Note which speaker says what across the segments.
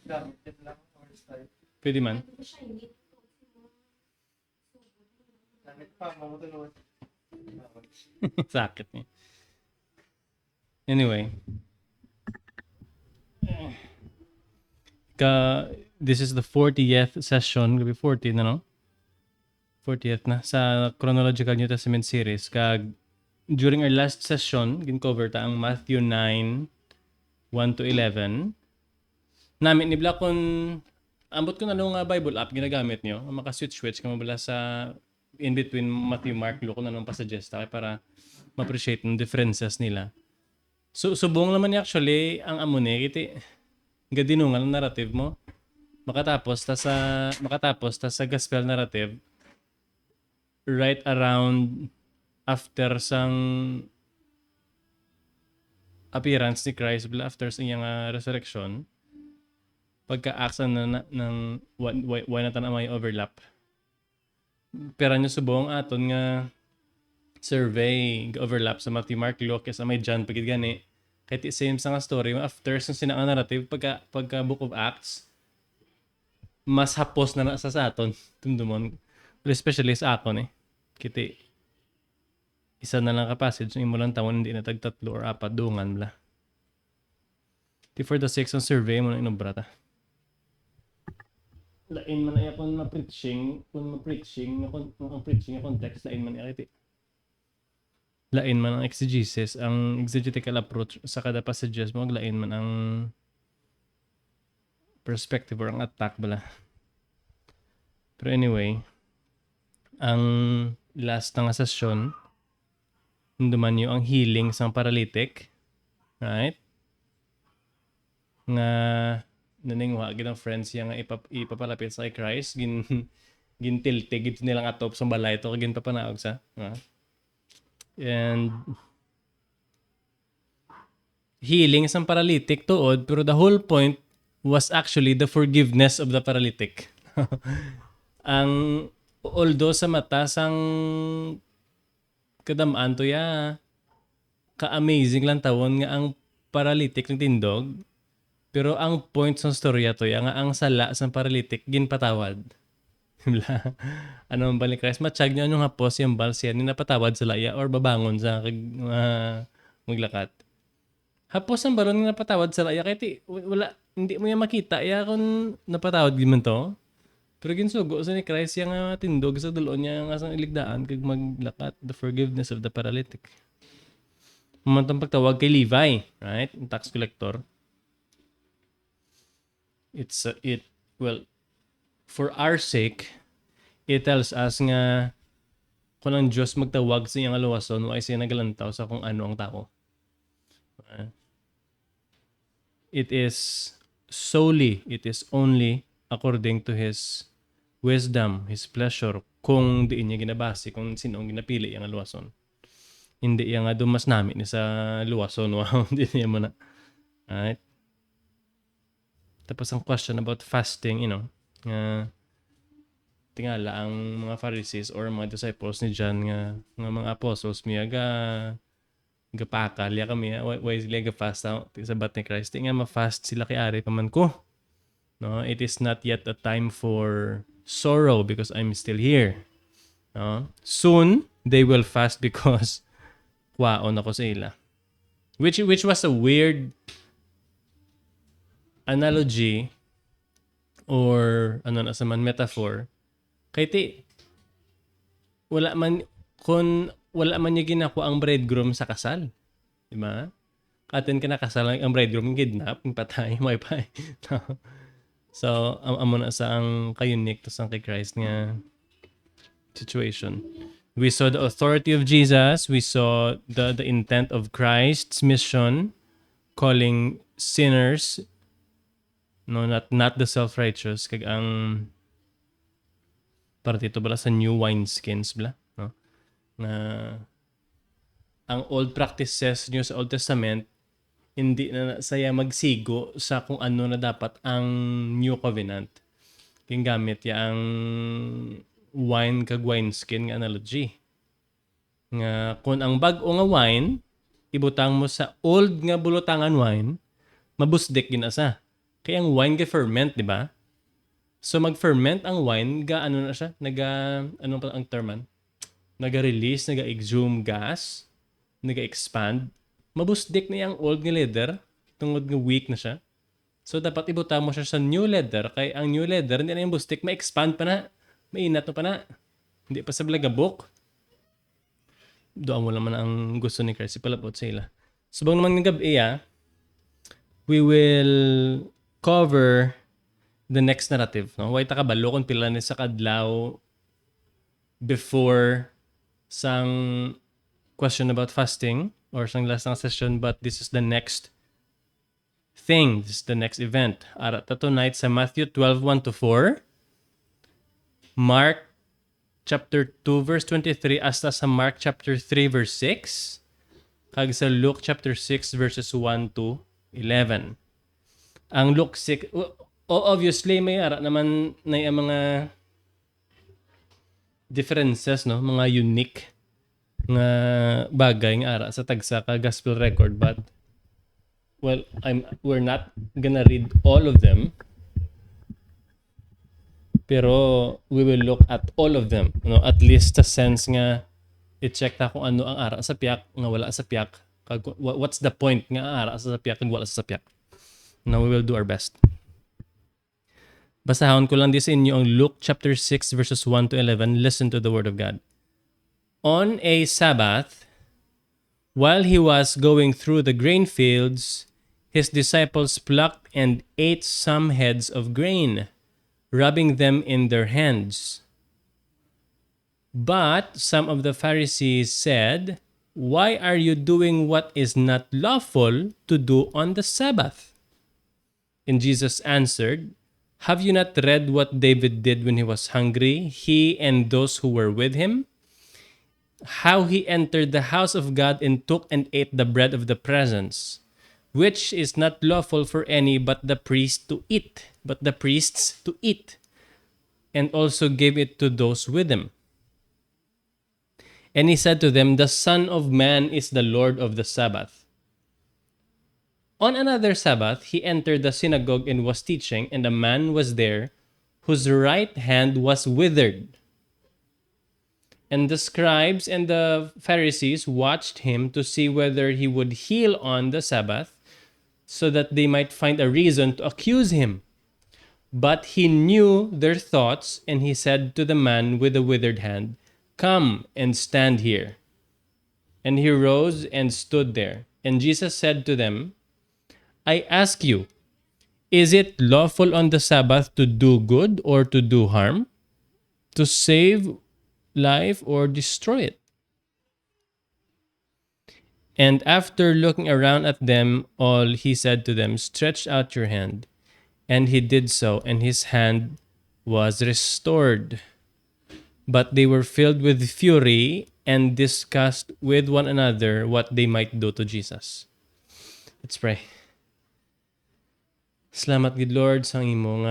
Speaker 1: Gamit din lang or style.
Speaker 2: Pwede man.
Speaker 1: Gamit pa, mamutulog.
Speaker 2: Sakit niya. Anyway. This is the 40th session. Gabi 40 na, no? 40th na. Sa Chronological New Testament series. During our last session, gin-cover ta ang Matthew 9, 1 to 11. Namin ni Black kung ambot ko na nung Bible app ginagamit nyo. Maka-switch ka mabala sa in between Matthew, Mark, Luke, kung anong pa-suggest para ma-appreciate ng differences nila. So, subong naman niya actually ang amone kiti gadinungan ang narrative mo. Makatapos ta sa gospel narrative right around after sang appearance ni Christ, after sa iyang resurrection, pagka-aksan na ng why na tan may overlap. Pero nyo subong aton nga survey overlap sa Matthew, Mark, Luke, sa may John pagid gani. Kahit same sa nga story, after sa sinang narrative, pagka Book of Acts, mas hapos na sa aton. Tumdumon. Especially sa akon Kiti, isa na lang ka-passage, yung imulang taon, hindi na tag-3 or 4, dungan bla. For the 6 ang survey mo na inubrata. Lain man ay akong ma-preaching, kung ang preaching yung context, lain man ay lain man ang exegesis, ang exegetical approach sa kada passages mo, lain man ang perspective or ang attack bala. Pero anyway, ang last na nga session, duman yung ang healing sang paralytic, right? Nga naningwa ginang friends yang ipapalapit sa kay Christ, gintilte gid nilang atop sa balay to gin papanaog sa. And healing sang paralytic tuod, pero the whole point was actually the forgiveness of the paralytic. Ang although sa mata sang kadamaan to ya ka-amazing lang tawon nga ang paralytic ng tindog, pero ang point sa storya to ya nga ang sala sang paralytic ginpatawad. Ano man balik Christ matsyag niya anong hapos yung bal siya ni napatawad sa laya or babangon sa maglakat. Hapos ang balon nga napatawad sa laya kaya wala hindi mo yan makita ya kung napatawad giman to. Pero ginsugo sa ni Christ yung tindog sa dulo niya nga sang iligdaan kag maglakat, the forgiveness of the paralytic. Mamantang pagtawag kay Levi, right? Yung tax collector. For our sake, it tells us nga kung ang Diyos magtawag sa iyang aluwason, ay siya nagalantaw sa kung ano ang tao. It is only according to His wisdom, His pleasure, kung diin niya ginabasi, kung sino ang ginapili ang aluwason. Hindi yung dumas namin sa luwason. Wow, hindi niya mo na. Alright? Tapos ang question about fasting, tingala ang mga Pharisees or mga disciples ni John nga mga apostles miya gapakal ya kami why sila ga-fast sa bat ni Christ nga ma-fast sila kay ari paman ko, no? It is not yet a time for sorrow because I'm still here, no? Soon they will fast because kwaon ako sa ila, which was a weird analogy or ano na sa man metaphor. Kaya wala man niya ginako ang bridegroom sa kasal. Diba? Katin ka nakasal ang bridegroom kidnap, patay, may pay. So, amo na sa ang ka-unique to sa kay Christ nga situation. We saw the authority of Jesus. We saw the intent of Christ's mission, calling sinners, no, not the self-righteous, kag ang para dito bala sa new wineskins bla, no? Na ang old practices niyo sa Old Testament hindi na saya magsigo sa kung ano na dapat ang new covenant. King gamit ya ang wine kag wineskin nga analogy. Nga kung ang bag-o nga wine ibutang mo sa old nga bulutangan wine, mabusdik ginasa. Kaya ang wine ferment, di ba? So mag-ferment ang wine, ano na siya? Ano pa ang term man? Naga-release, naga-exhume gas, naga-expand. Mabusdik na yung old nga leather, tungod nga weak na siya. So dapat ibuta mo siya sa new leather, kay ang new leather, hindi na yung bustik, ma-expand pa na. Mainat pa na. Hindi pa sa blagabok. Doon mo naman ang gusto ni Christ, ipalapot sa ila. Subang naman ng gabi, we will cover the next narrative. No? Way ta kabalo kung pila ni sa kadlaw before sang question about fasting or sang last ng session, but this is the next thing. This is the next event. Ara ta tonight sa Matthew 12:1-4, Mark chapter 2 verse 23 hasta sa Mark chapter 3 verse 6, kag sa Luke chapter 6 verses 1-11. Ang Luke 6, obviously may ara naman na yung mga differences, no, mga unique nga bagay nga ara sa tagsa ka gospel record, but well, we're not gonna read all of them, pero we will look at all of them, no, at least sa sense nga i-check ta kung ano ang ara sa piyak nga wala sa piyak, kag what's the point nga ara sa piyak kag wala sa piyak. Now we will do our best. Basahon ko lang din sa inyo ang Luke chapter 6 verses 1-11. Listen to the word of God. On a Sabbath, while he was going through the grain fields, his disciples plucked and ate some heads of grain, rubbing them in their hands. But some of the Pharisees said, "Why are you doing what is not lawful to do on the Sabbath?" And Jesus answered, "Have you not read what David did when he was hungry, he and those who were with him? How he entered the house of God and took and ate the bread of the presence, which is not lawful for any but the priests to eat, and also gave it to those with him. And he said to them, the Son of Man is the Lord of the Sabbath." On another Sabbath, he entered the synagogue and was teaching, and a man was there whose right hand was withered. And the scribes and the Pharisees watched him to see whether he would heal on the Sabbath, so that they might find a reason to accuse him. But he knew their thoughts, and he said to the man with the withered hand, "Come and stand here." And he rose and stood there. And Jesus said to them, "I ask you, is it lawful on the Sabbath to do good or to do harm? To save life or destroy it?" And after looking around at them all, he said to them, "Stretch out your hand." And he did so, and his hand was restored. But they were filled with fury and discussed with one another what they might do to Jesus. Let's pray. Salamat gid Lord sa imong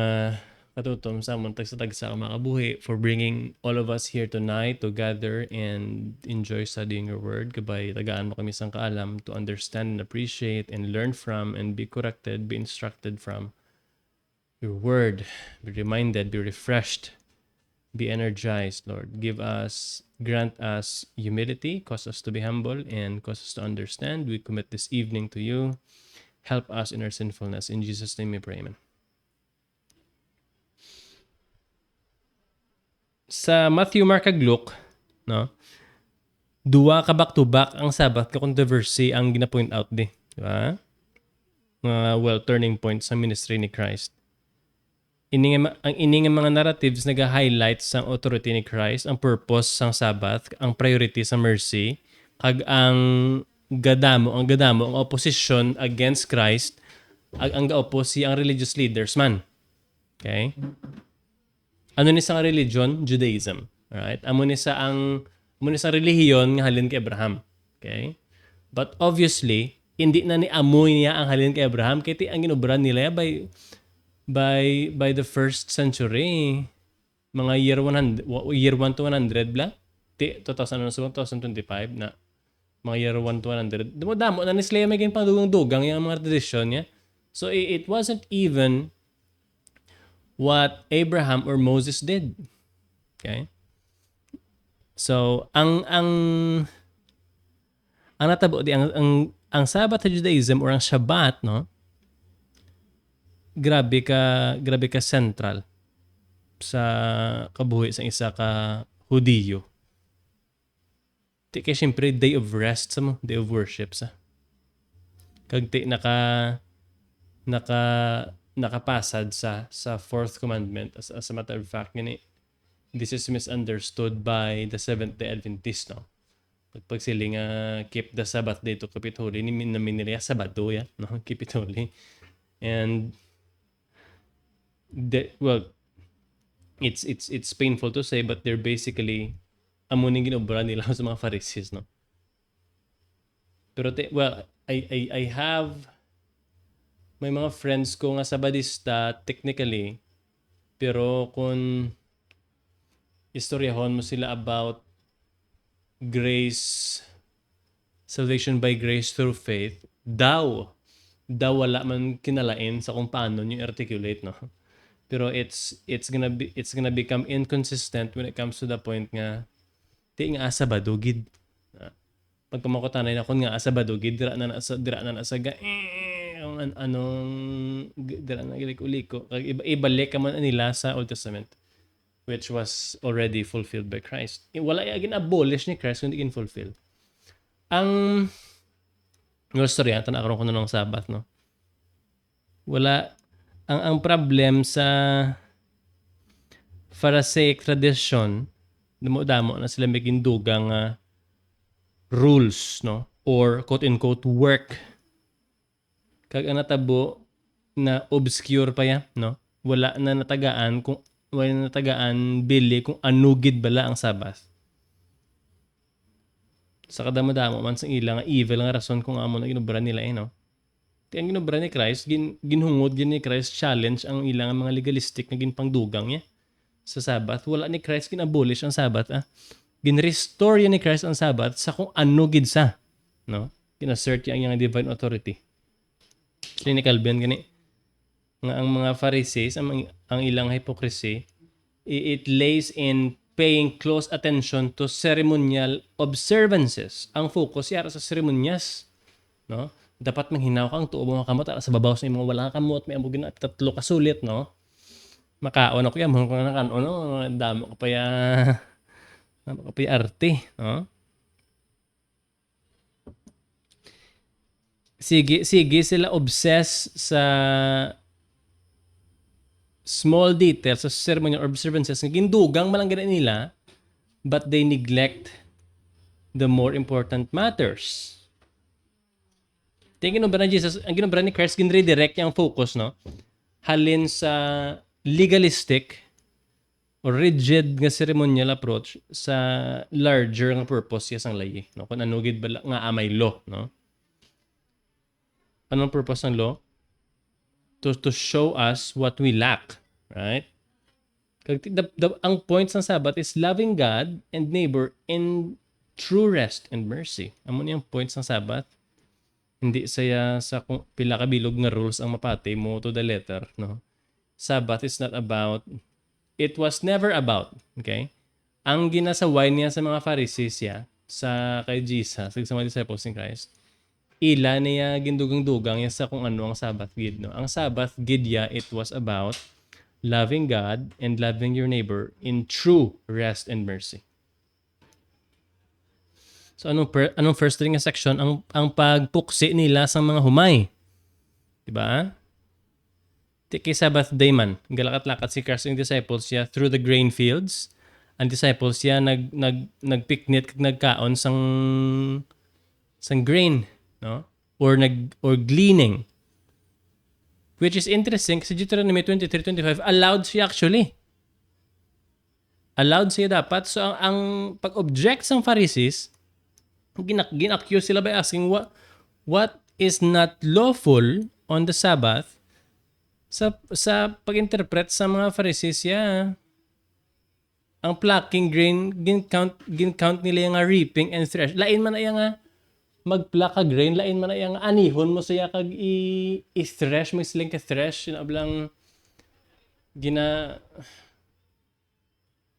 Speaker 2: katutom sa among tagsa-tagsa ka makabuhi, for bringing all of us here tonight to gather and enjoy studying your word. Kabay tagaan mo kami sang kaalam to understand and appreciate and learn from and be corrected, be instructed from your word. Be reminded, be refreshed, be energized, Lord. Grant us humility, cause us to be humble, and cause us to understand. We commit this evening to you. Help us in our sinfulness. In Jesus' name we pray, amen. Sa Matthew, Mark, ag Luke, no? Duwa ka back-to-back ang Sabbath ka controversy ang gina-point out di. Diba? Turning point sa ministry ni Christ. Ang ining mga narratives nag-highlight sa authority ni Christ, ang purpose sang Sabbath, ang priority sa mercy, kag ang gadamo, ang opposition against Christ, ang ga-oppose ang religious leaders man. Okay? Ano ni sa religion? Judaism. Alright? Amo ni sa relihiyon nga halin kay Abraham. Okay? But obviously, hindi na ni amoy niya ang halin kay Abraham, kaya ang ginubran nila by the first century, mga year 1 to 100 bla, 2025 na mga year 1 to 100. Damo na ni sila may pangdugang-dugang yung mga tradisyon niya. So it wasn't even what Abraham or Moses did. Okay? So ang natabo di ang Sabbath sa Judaism or ang Shabbat, no? Grabe ka central sa kabuhi sa isa ka Hudiyo. Ti kay syempre day of rest sa mo, day of worship sa. Kag ti nakapasad sa fourth commandment as a matter of fact ngani this is misunderstood by the Seventh-day Adventist, no? Pag sila nga keep the Sabbath day to keep it holy, ni miniriya Sabado ya, no? Keep it holy. And it's painful to say, but they're basically amuning ginobra nila sa mga Pharisees, no? Pero I have may mga friends ko nga Sabadista technically, pero kung istoryahon mo sila about grace, salvation by grace through faith, daw wala man kinalain sa kung paano nyo articulate, no? Pero it's gonna become inconsistent when it comes to the point nga di nga Sabado gid. Pagkamakotanay na kun nga Sabado gid dira na sa anong dira na giliko ibalik ka man nila sa Old Testament, which was already fulfilled by Christ. Wala agin abolish ni Christ kundi in-fulfill. Ang storya tan karon ko na ng Sabbath, no? Wala ang problem sa Pharisaic tradition, damo na sila may gindugang rules, no? Or quote-unquote work. Kag ang natabo na obscure pa ya, no? Wala na natagaan bili kung anugid bala ang Sabbath. Sa kadamo-damo man sa ilang evil nga rason kung amo na ginobra nila, no? Ang ginobra ni Christ, ginhungod ni Christ challenge ang ilang mga legalistic na ginpangdugang niya sa Sabbath. Wala ni Christ ginabolish ang Sabbath, ginrestore ni Christ ang Sabbath sa kung ano gid sa, no? Ginassert niya ang divine authority. Clinical ben gani nga ang mga Pharisees, ang ilang hypocrisy, it lays in paying close attention to ceremonial observances. Ang focus yara sa ceremonias, no? Dapat manghinaw kang tuo mo kamot sa babaw sa imong wala kamot may amog na tatlo ka sulit, no? Makaon ako yan mo kung nakano, no? Damo ka pa ya arte, no? Sige sila obsessed sa small details sa ceremonial observances nga gindugang man lang gid nila, but they neglect the more important matters. Tingin ba na Jesus, ang ginobra ni Christ, ginredirect niya ang focus, no? Halin sa legalistic or rigid nga ceremonial approach sa larger nga purpose yes ang layi, no? Kung anugid ba nga amay law, no? Anong purpose ng law? To show us what we lack, right? Ang point ng Sabbath is loving God and neighbor in true rest and mercy. Amo niyang points ng Sabbath. Hindi saya sa kung pila ka bilog nga rules ang mapati mo to the letter, no? Sabbath is not about, it was never about, okay? Ang ginasaway niya sa mga Pharisees sa kay Jesus, sa mga disciples ni Christ, ila niya gindugang-dugang ya sa kung ano ang Sabbath gid, no? Ang Sabbath gid it was about loving God and loving your neighbor in true rest and mercy. So anong first ring section ang pagpuksi nila sa mga humay. 'Di ba? Tiki Sabbath day man, galakat-lakat si Christ ng disciples siya through the grain fields. Ang disciples siya nagpicnic nagkaon sang grain, no? Or gleaning. Which is interesting kasi Deuteronomy 23:25 allowed siya actually. Allowed siya dapat. So ang pag-object sang Pharisees, gin-accuse sila by asking what is not lawful on the Sabbath. Sa pag-interpret sa mga Pharisees ang plucking grain gin-count nila yung reaping and thresh. Lain man ay nga magpla ka grain lain man na yang anihon mo siya kag i-thresh mo siling ka thresh yun ablang gina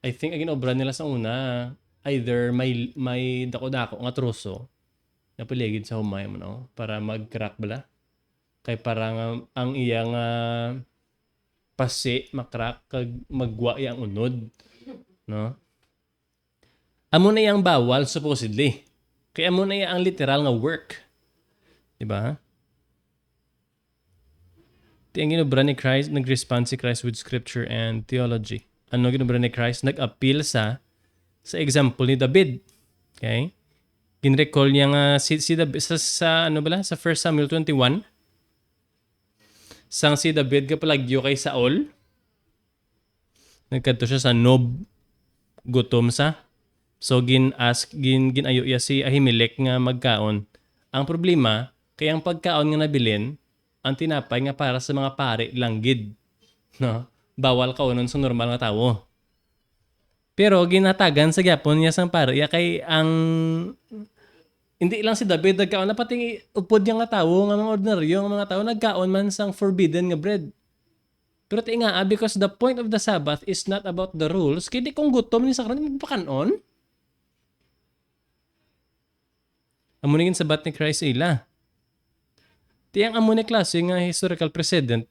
Speaker 2: I think ang ginobra nila sa una either may dako-dako nga troso na paligid sa humay mo no para mag-crack bala kay parang ang iyang pasi makrak kag magwa yang unod no amo na yang bawal supposedly kaya amo na yang literal nga work di ba ang ginobra ni Christ nag-respond si Christ with scripture and theology ano ginobra ni Christ nag-appeal sa example ni David okay ginrecall niya nga si David sa ano bala sa 1 Samuel 21 sang si David kapalagyo kay Saul nagkadto siya sa Nob gutom sa so ginayo iya si Ahimelech nga magkaon ang problema kay ang pagkaon nga nabilin ang tinapay nga para sa mga pare lang gid no bawal kaunon sa normal nga tawo pero ginatagan sa gyapon niya sang pare ya kay ang hindi lang si David nagkaon na pati upod niya nga tawo nga mga ordinaryo nga mga tawo nagkaon man sang forbidden nga bread. Pero ti nga because the point of the Sabbath is not about the rules, kaya di kung gutom ni sakran magpakanon. Amo ni sabat ni Christ ila. Ti ang amo ni klase nga historical precedent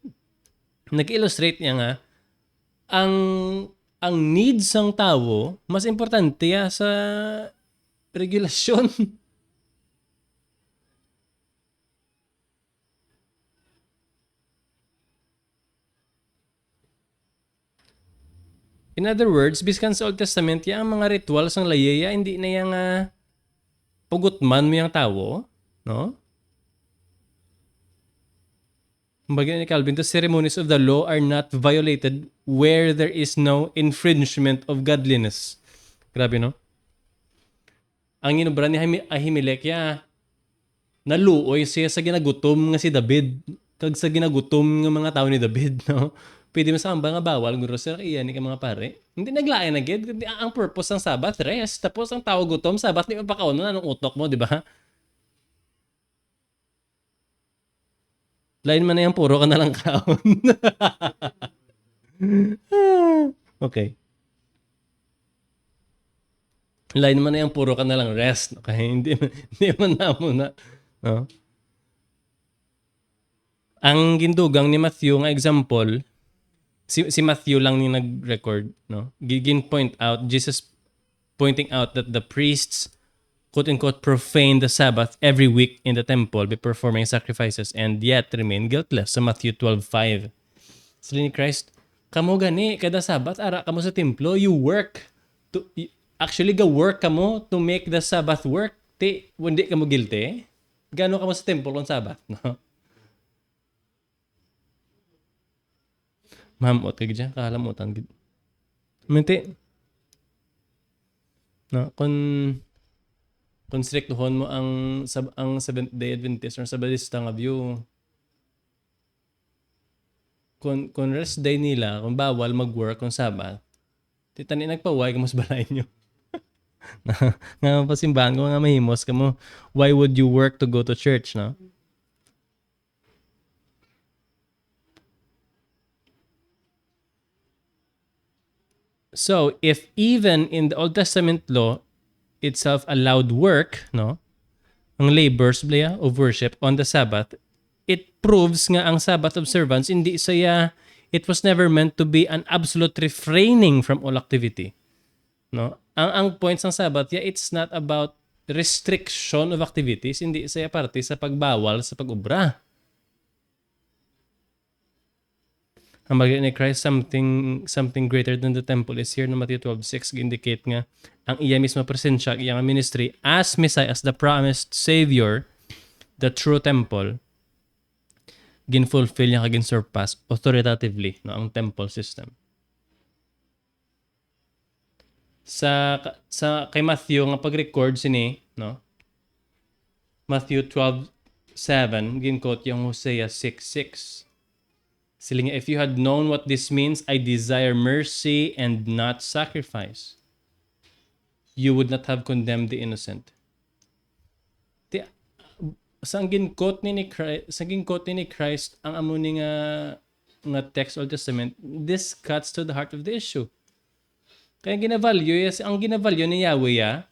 Speaker 2: nag-illustrate niya nga ang needs sang tawo mas importante sa regulasyon. In other words, biskan sa Old Testament, yung mga ritual sang layaya, hindi na yung pagutman mo yung tawo, no? Kumbaga ni Calvin, the ceremonies of the law are not violated where there is no infringement of godliness. Grabe, no? Ang inubra ni Ahimelech, naluoy siya sa ginagutom nga si David, kag sa ginagutom nga mga tao ni David, no? Pwede mo sa nga bawal, guro sila iyan ni ka mga pare. Hindi naglayan na gid. Ang purpose ng Sabbath, rest. Tapos ang tao gutom, Sabbath, di mapakaon na anong utok mo, di ba? Lain man na yung puro ka na lang kaon. Okay. Lain man na yung puro ka na lang rest. Okay? Hindi man na mo na. No? Ang gindugang ni Matthew nga example, si Matthew lang ni nag-record, no? Point out, Jesus pointing out that the priests, quote-unquote, profane the Sabbath every week in the temple by performing sacrifices and yet remain guiltless. So Matthew 12:5. Sabi ni Christ, kamo gani, kada Sabbath, ara kamo sa templo, you work. Actually, work kamo to make the Sabbath work. Hindi kamo guilty. Gano kamo sa temple on Sabbath, no? Mamot kay dyan, kakalamutan gid. Minti. No, kung strictuhon mo ang Seventh Day Adventist or Sabadista nga view. Kung rest day nila, kung bawal mag-work kung Sabbath, titani nagpaway ka mas balay nyo. Nga pasimbahan ko nga mahimos ka mo, why would you work to go to church, no? So, if even in the Old Testament law itself allowed work, no, ang labors of worship on the Sabbath, it proves nga ang Sabbath observance hindi it was never meant to be an absolute refraining from all activity. No? Ang points ng Sabbath, it's not about restriction of activities, hindi saya parte sa pagbawal sa pag-ubra. Ang bagay ni Christ, something greater than the temple is here no Matthew 12:6 indicate nga ang iya mismo presensya, ang iyang ministry as Messiah, as the promised Savior, the true temple, gin-fulfill niya kagin surpass authoritatively no ang temple system. Sa kay Matthew nga pag-record sini, no? Matthew 12:7 gin-quote yung Hosea 6:6. Siling, if you had known what this means, I desire mercy and not sacrifice, you would not have condemned the innocent. sang gin-quote ni Christ, ang amo ni nga text Old Testament, this cuts to the heart of the issue. Kaya ang ginavalue ni Yahweh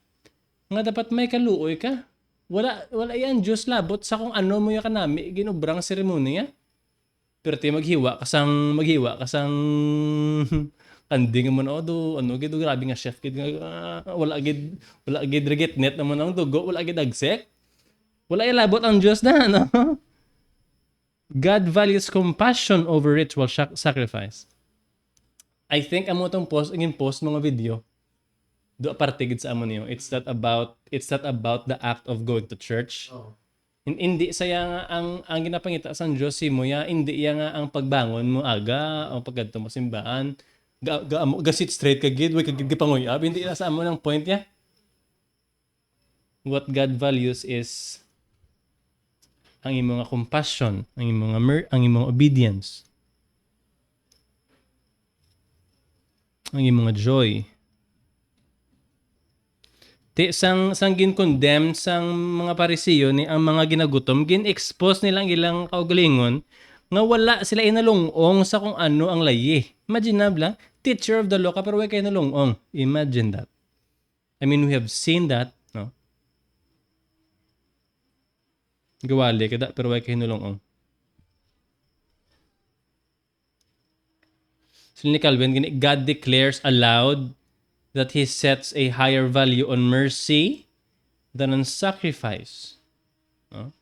Speaker 2: nga dapat may kaluoy ka. Wala yan Diyos labot sa kung ano mo yung kanami ginubrang seremonya. Pero tayo maghiwa kasang kanding mo na do ano gid grabe nga chef gid wala gid regit net naman ang dugo, wala gid agsek. Wala ilabot ang Diyos na, no? God values compassion over ritual sacrifice. I think amo tong post mga video. Do aparte gid sa amo niyo. It's not about the act of going to church.
Speaker 1: Oh.
Speaker 2: Hindi saya nga ang ginapangita sa Diyos mo ya, hindi ya nga ang pagbangon mo aga, ang paggadto mo simbahan. Ga sit straight ka gid, way ka gid gipanguyab, hindi na sa amo ng point ya. What God values is ang imong compassion, ang imong obedience, ang imong joy. Sang gin-condemn sang mga Parisiyo ni ang mga ginagutom, gin-expose nila ang ilang kaugalingon nga wala sila inalungong sa kung ano ang layi. Imagine lang, teacher of the law ka pero wala kayo nalungong. Imagine that. I mean, we have seen that, no? Gawali kada pero wala kayo nalungong. So ni Calvin, God declares aloud that He sets a higher value on mercy than on sacrifice. No?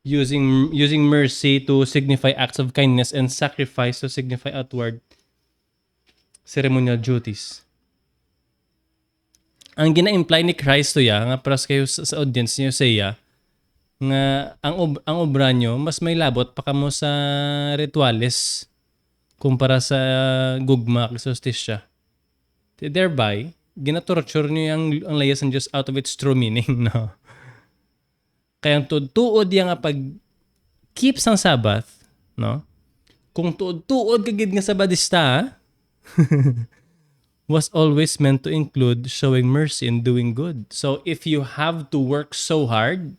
Speaker 2: Using mercy to signify acts of kindness and sacrifice to signify outward ceremonial duties. Ang gina-imply ni Christ nga para kayo sa audience niyo saya nga ang obra nyo mas may labot pa kamo sa rituales kumpara sa gugma kay solsticia. Thereby, gina-torture nyo ang layas ng Diyos out of its true meaning, no? Kaya tuod nga pag keeps ang Sabbath, no? Kung tuod kagid nga Sabadista, was always meant to include showing mercy and doing good. So if you have to work so hard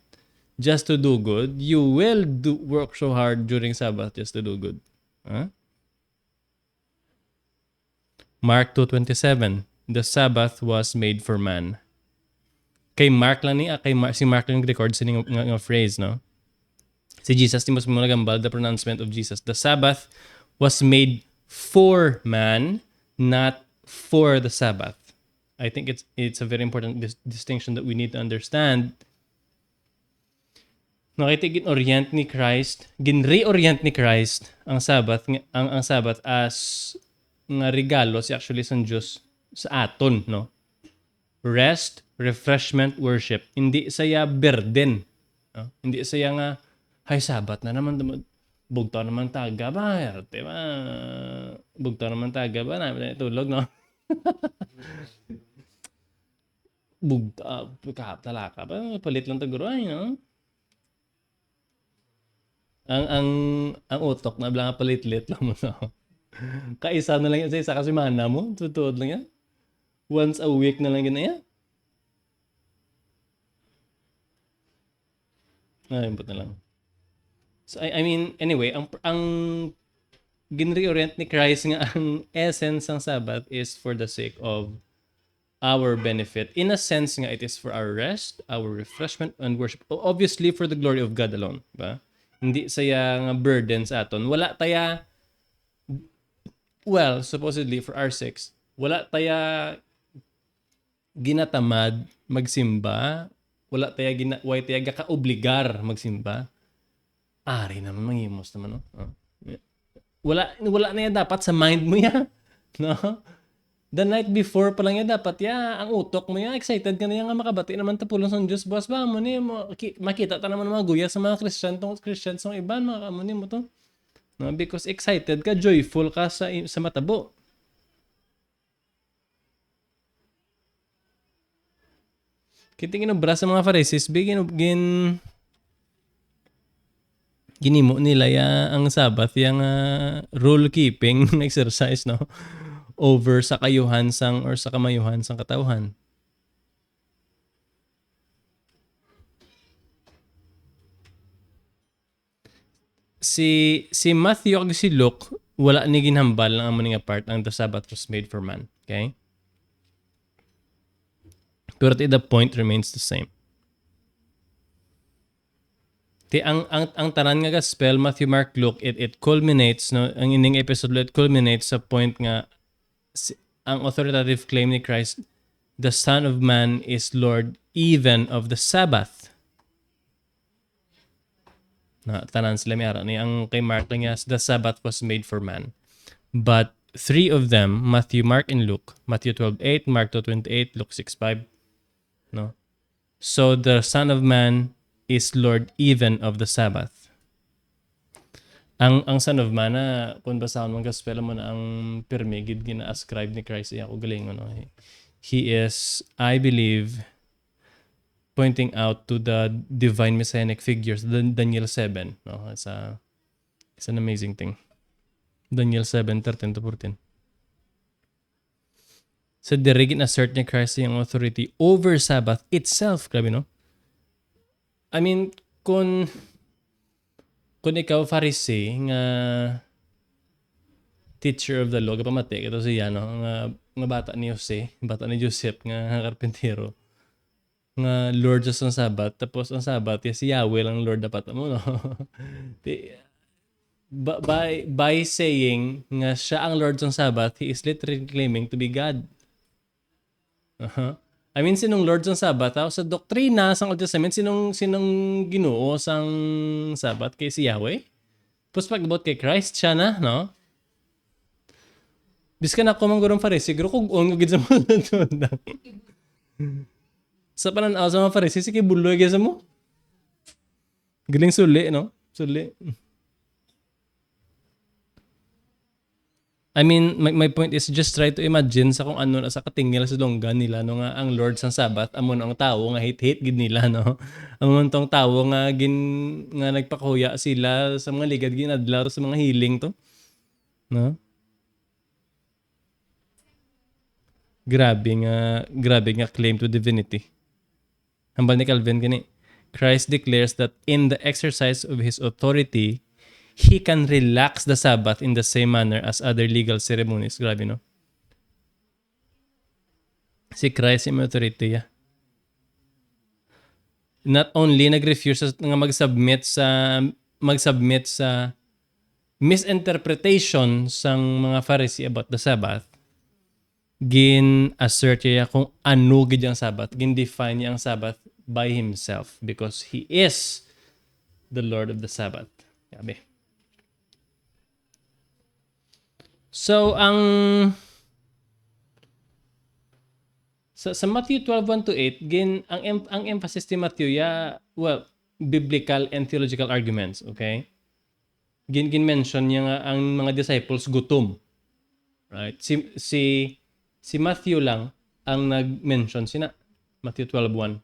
Speaker 2: just to do good, you will work so hard during Sabbath just to do good. Huh? Mark 2:27, the Sabbath was made for man. Si Mark lang record sa nga phrase, no? Si Jesus, di mas mo nagambal the pronouncement of Jesus. The Sabbath was made for man, not for the Sabbath. I think it's a very important distinction that we need to understand. Gin-reorient ni Christ ang Sabbath as nga regalo si actually sa Diyos sa aton, no? Rest, refreshment, worship. Hindi saya burden. No? Hindi saya nga, hay Sabat na naman, bugtaw naman taga ba? Bugtaw naman taga ba? Namin tulog, no? Bugtaw, kahap talaka ba? Palit lang taguroy, no? Ang utok na blang palit-lit lang mo, no? Kaisa na lang yan sa isa kasi mana mo. Tutuod lang yan. Once a week na lang yan. Imput na lang. So, I mean, anyway, ang ginreorient ni Christ nga ang essence ng Sabbath is for the sake of our benefit. In a sense nga, it is for our rest, our refreshment, and worship. Obviously, for the glory of God alone. Ba? Hindi saya nga burden sa aton. Wala taya, well, supposedly for our sakes, wala taya ginatamad magsimba, wala taya gaka-obligar magsimba. Ari naman, manghimos naman, no? Wala na yan dapat sa mind mo yan, no? The night before pa lang yan dapat ang utok mo yan, excited ka na yan nga makabati naman tapulong sa Diyos, boss ba mo ni makita ta naman mga guya sa mga Christians ng iban, mga kamunin mo to. No, because excited ka, joyful ka sa matabo. Kitingin obra sa mga Pharisees, ginimo nila ang Sabbath, yung rule keeping exercise, no? Over sa kamayuhan sang katawhan. si Matthew ug si Luke wala ni ginhambal ang amo nga part ang the Sabbath was made for man. Okay? Pero the point remains the same. Ang tanan nga gospel, Matthew, Mark, Luke, it culminates, no, ang ining episode it culminates sa point nga ang authoritative claim ni Christ, the Son of Man is Lord even of the Sabbath. Na tanan sila may ara ni ang kay Mark lang the Sabbath was made for man. But three of them, Matthew, Mark, and Luke, Matthew 12:8, Mark 2:28, Luke 6:5, no. So the Son of Man is Lord even of the Sabbath. Ang Son of Man na kung basahon man gospel mo na ang pirmi gid gina-ascribe ni Christ iya ko galing no. He is, I believe, pointing out to the divine messianic figures, Daniel 7, no. It's an amazing thing. Daniel 7:13 to 14. So dirigit na assert ni Christ yung authority over Sabbath itself, grabe no. I mean, kung ikaw Pharisee nga teacher of the law, kapamati, ito siya, no? Nga bata ni Joseph, nga karpentero, nga Lord sa Sabat, tapos ang Sabat, si Yahweh lang Lord dapat mo, no? by saying nga siya ang Lord sa Sabat, he is literally claiming to be God. I mean, sinong Lord sa Sabat? Sa doktrina sa Old Testament, sinong Ginoo sang Sabat kay si Yahweh? Tapos pag-about kay Christ, siya na, no? Biskan ako manggurong Pharisee, siguro kung gid sa mo sa pananaw sa mga Pharisee, sige buloy gyud sa mo. Galing suli, no? Suli. I mean, my point is just try to imagine sa kung ano sa katingil sa longgan nila no nga ang Lord sa Sabat amon ang tawo nga hate gid nila no. Amon tong tawo nga nagpakuya sila sa mga ligad ginadlaw sa mga healing to. No? Grabe nga claim to divinity. Hambal ni Calvin gani, Christ declares that in the exercise of his authority, he can relax the Sabbath in the same manner as other legal ceremonies. Grabe, no? Si Christ yung authority, yeah. Not only nag-refuse nga mag-submit sa misinterpretation sang mga Pharisee about the Sabbath, gin-assert niya kung ano gid ang Sabbath. Gin-define niya ang Sabbath by himself because he is the Lord of the Sabbath. Grabe. So, sa Matthew 12:1-8, ang emphasis ni Matthew, biblical and theological arguments, okay? Mention niya nga ang mga disciples gutom. Right? Si Matthew lang ang nag-mention sina Matthew 12:1.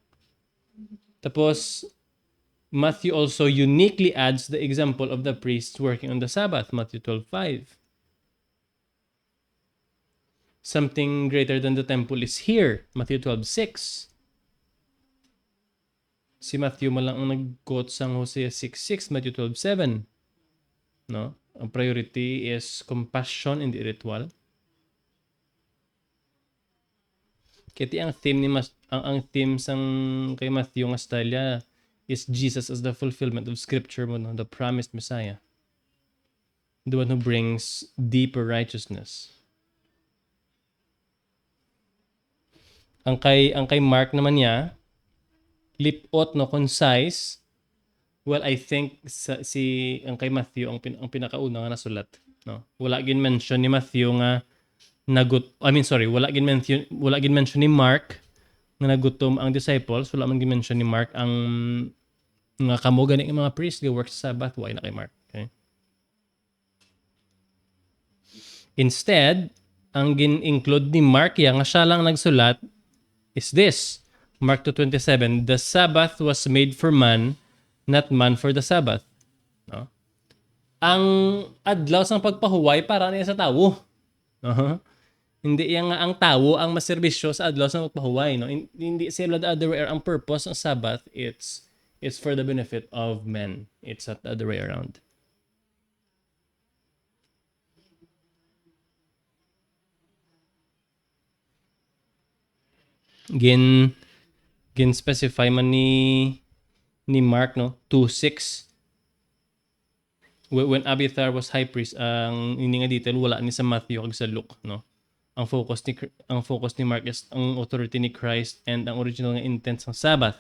Speaker 2: Tapos Matthew also uniquely adds the example of the priests working on the Sabbath, Matthew 12:5. Something greater than the temple is here, Matthew 12:6. Si Matthew malang ang nag-quote sang Hosea 6:6, Matthew 12:7. No? Ang priority is compassion in the ritual. Kaya ang theme sang kay Matthew nga style is Jesus as the fulfillment of scripture mo, no? The promised Messiah. The one who brings deeper righteousness. Ang kay Mark naman niya, lipot, no, concise. Well, I think ang kay Matthew ang pinakauna nga nasulat, no. Wala gin mention ni Matthew nga wala gin mention ni Mark nga nagutom ang disciples. Wala man gin mention ni Mark ang nga kamo gani nga mga priest nga work sa Sabbath, why na kay Mark, okay? Instead, ang gin-include ni Mark nga siya lang nagsulat is this, Mark 2:27, the Sabbath was made for man, not man for the Sabbath. No? Ang adlaw sang pagpahuway para niya sa tawo. Hindi yang ang tawo ang maserbisyo sa adlaw sang pagpahuway, no? Hindi sila the other way around. Ang purpose ng Sabbath it's for the benefit of men. It's not the other way around. gin specify man ni Mark no 2:6 when Abiathar was high priest. Ang ini nga detail wala ni sa Matthew kag sa Luke no. Ang focus ni Mark is ang authority ni Christ and ang original nga intent ng Sabbath.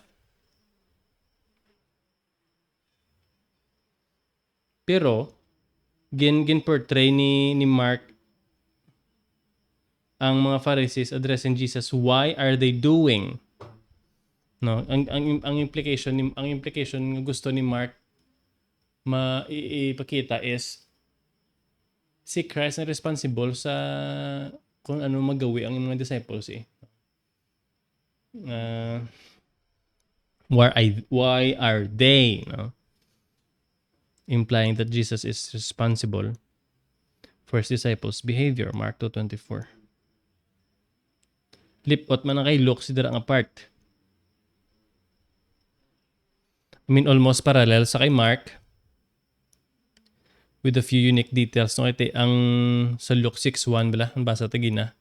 Speaker 2: Pero gin portray ni Mark ang mga Pharisees addressing Jesus, why are they doing? No, ang implication ng gusto ni Mark ipakita is si Christ na responsible sa kung ano magawi ang mga disciples eh. Why are they, no? Implying that Jesus is responsible for his disciples' behavior. Mark 2:24. Lipot man na kay Luke si Darang apart. I mean, almost parallel sa kay Mark with a few unique details. No, ito ang sa Luke 6:1 bala, ang basa tagina.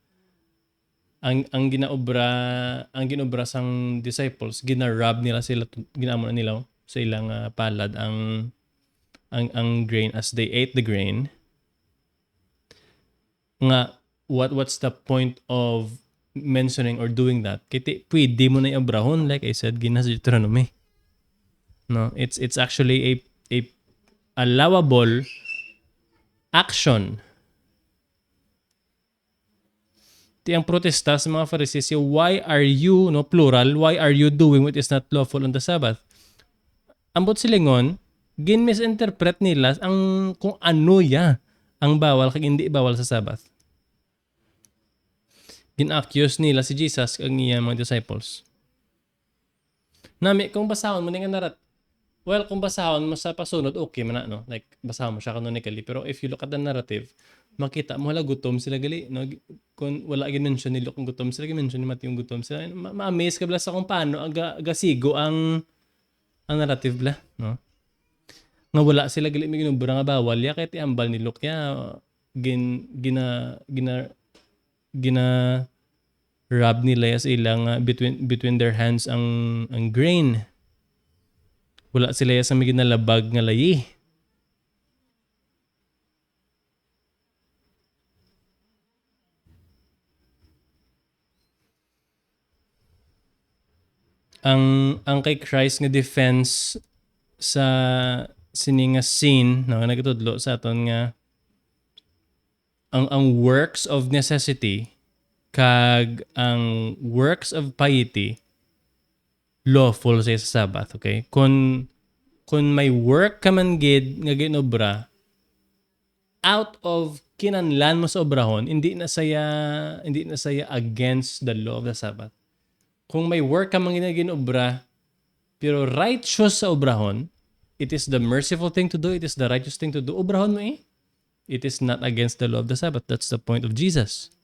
Speaker 2: Ang ginobra sang disciples, ginarab nila sila, ginamo na nila sa ilang palad ang grain as they ate the grain. Nga what's the point of mentioning or doing that? Kiti pwede mo na i-abrahon, like I said gina sa Deuteronomy. No, it's actually a allowable action. Ti ang protesta sa mga Pharisees, why are you, no, plural, why are you doing what is not lawful on the Sabbath? Ambot silingon, gin-misinterpret nila ang kung ano ang bawal kag hindi bawal sa Sabbath. Gin-accuse nila si Jesus kag niya mga disciples. Nami, kung basahon mo nga narat, well, kung basahon mo sa pasunod, okay man na, no? Like, basahon mo siya canonically. Pero if you look at the narrative, makita mo hala gutom sila gali, no? Kung wala gin-mention ni Luke kung gutom sila, gin-mention ni Matthew yung gutom sila. Ma-amaze ka bala sa kung paano agasigo ang narrative bala, no? Nga wala sila gali may ginubura nga bawal ya kahit iambal ni Luke ya gina rub nila sa ilang between their hands ang grain. Wala sila sa may ginalabag nga layi. Ang kay Christ nga defense sa sininga scene no nagatudlo sa aton nga ang works of necessity kag ang works of piety lawful sa Sabbath, okay? Kung may work ka man gid nga ginobra out of kinanlan mo sa obrahon, hindi na saya against the law of the Sabbath. Kung may work ka man ginobra pero righteous sa obrahon, it is the merciful thing to do, it is the righteous thing to do. Obrahon mo eh. It is not against the law of the Sabbath. That's the point of Jesus.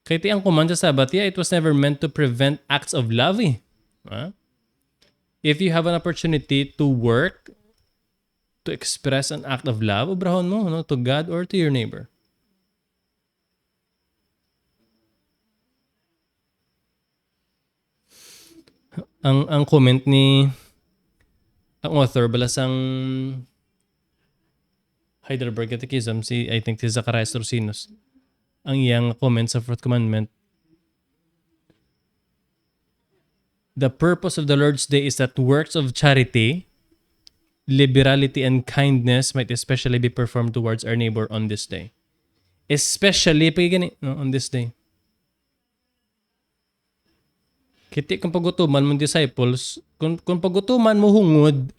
Speaker 2: Kaya ang command sa Sabbath, it was never meant to prevent acts of love eh. If you have an opportunity to work, to express an act of love, obrahon mo, no, to God or to your neighbor. Ang comment ni ang author balasang Heidelberg Catechism, I think si Zacharias Tursinus, ang iyang comment sa fourth commandment, the purpose of the Lord's Day is that works of charity, liberality, and kindness might especially be performed towards our neighbor on this day. Especially on this day. Kiti kung pagutuman mong disciples, kung pagutuman mo hungod,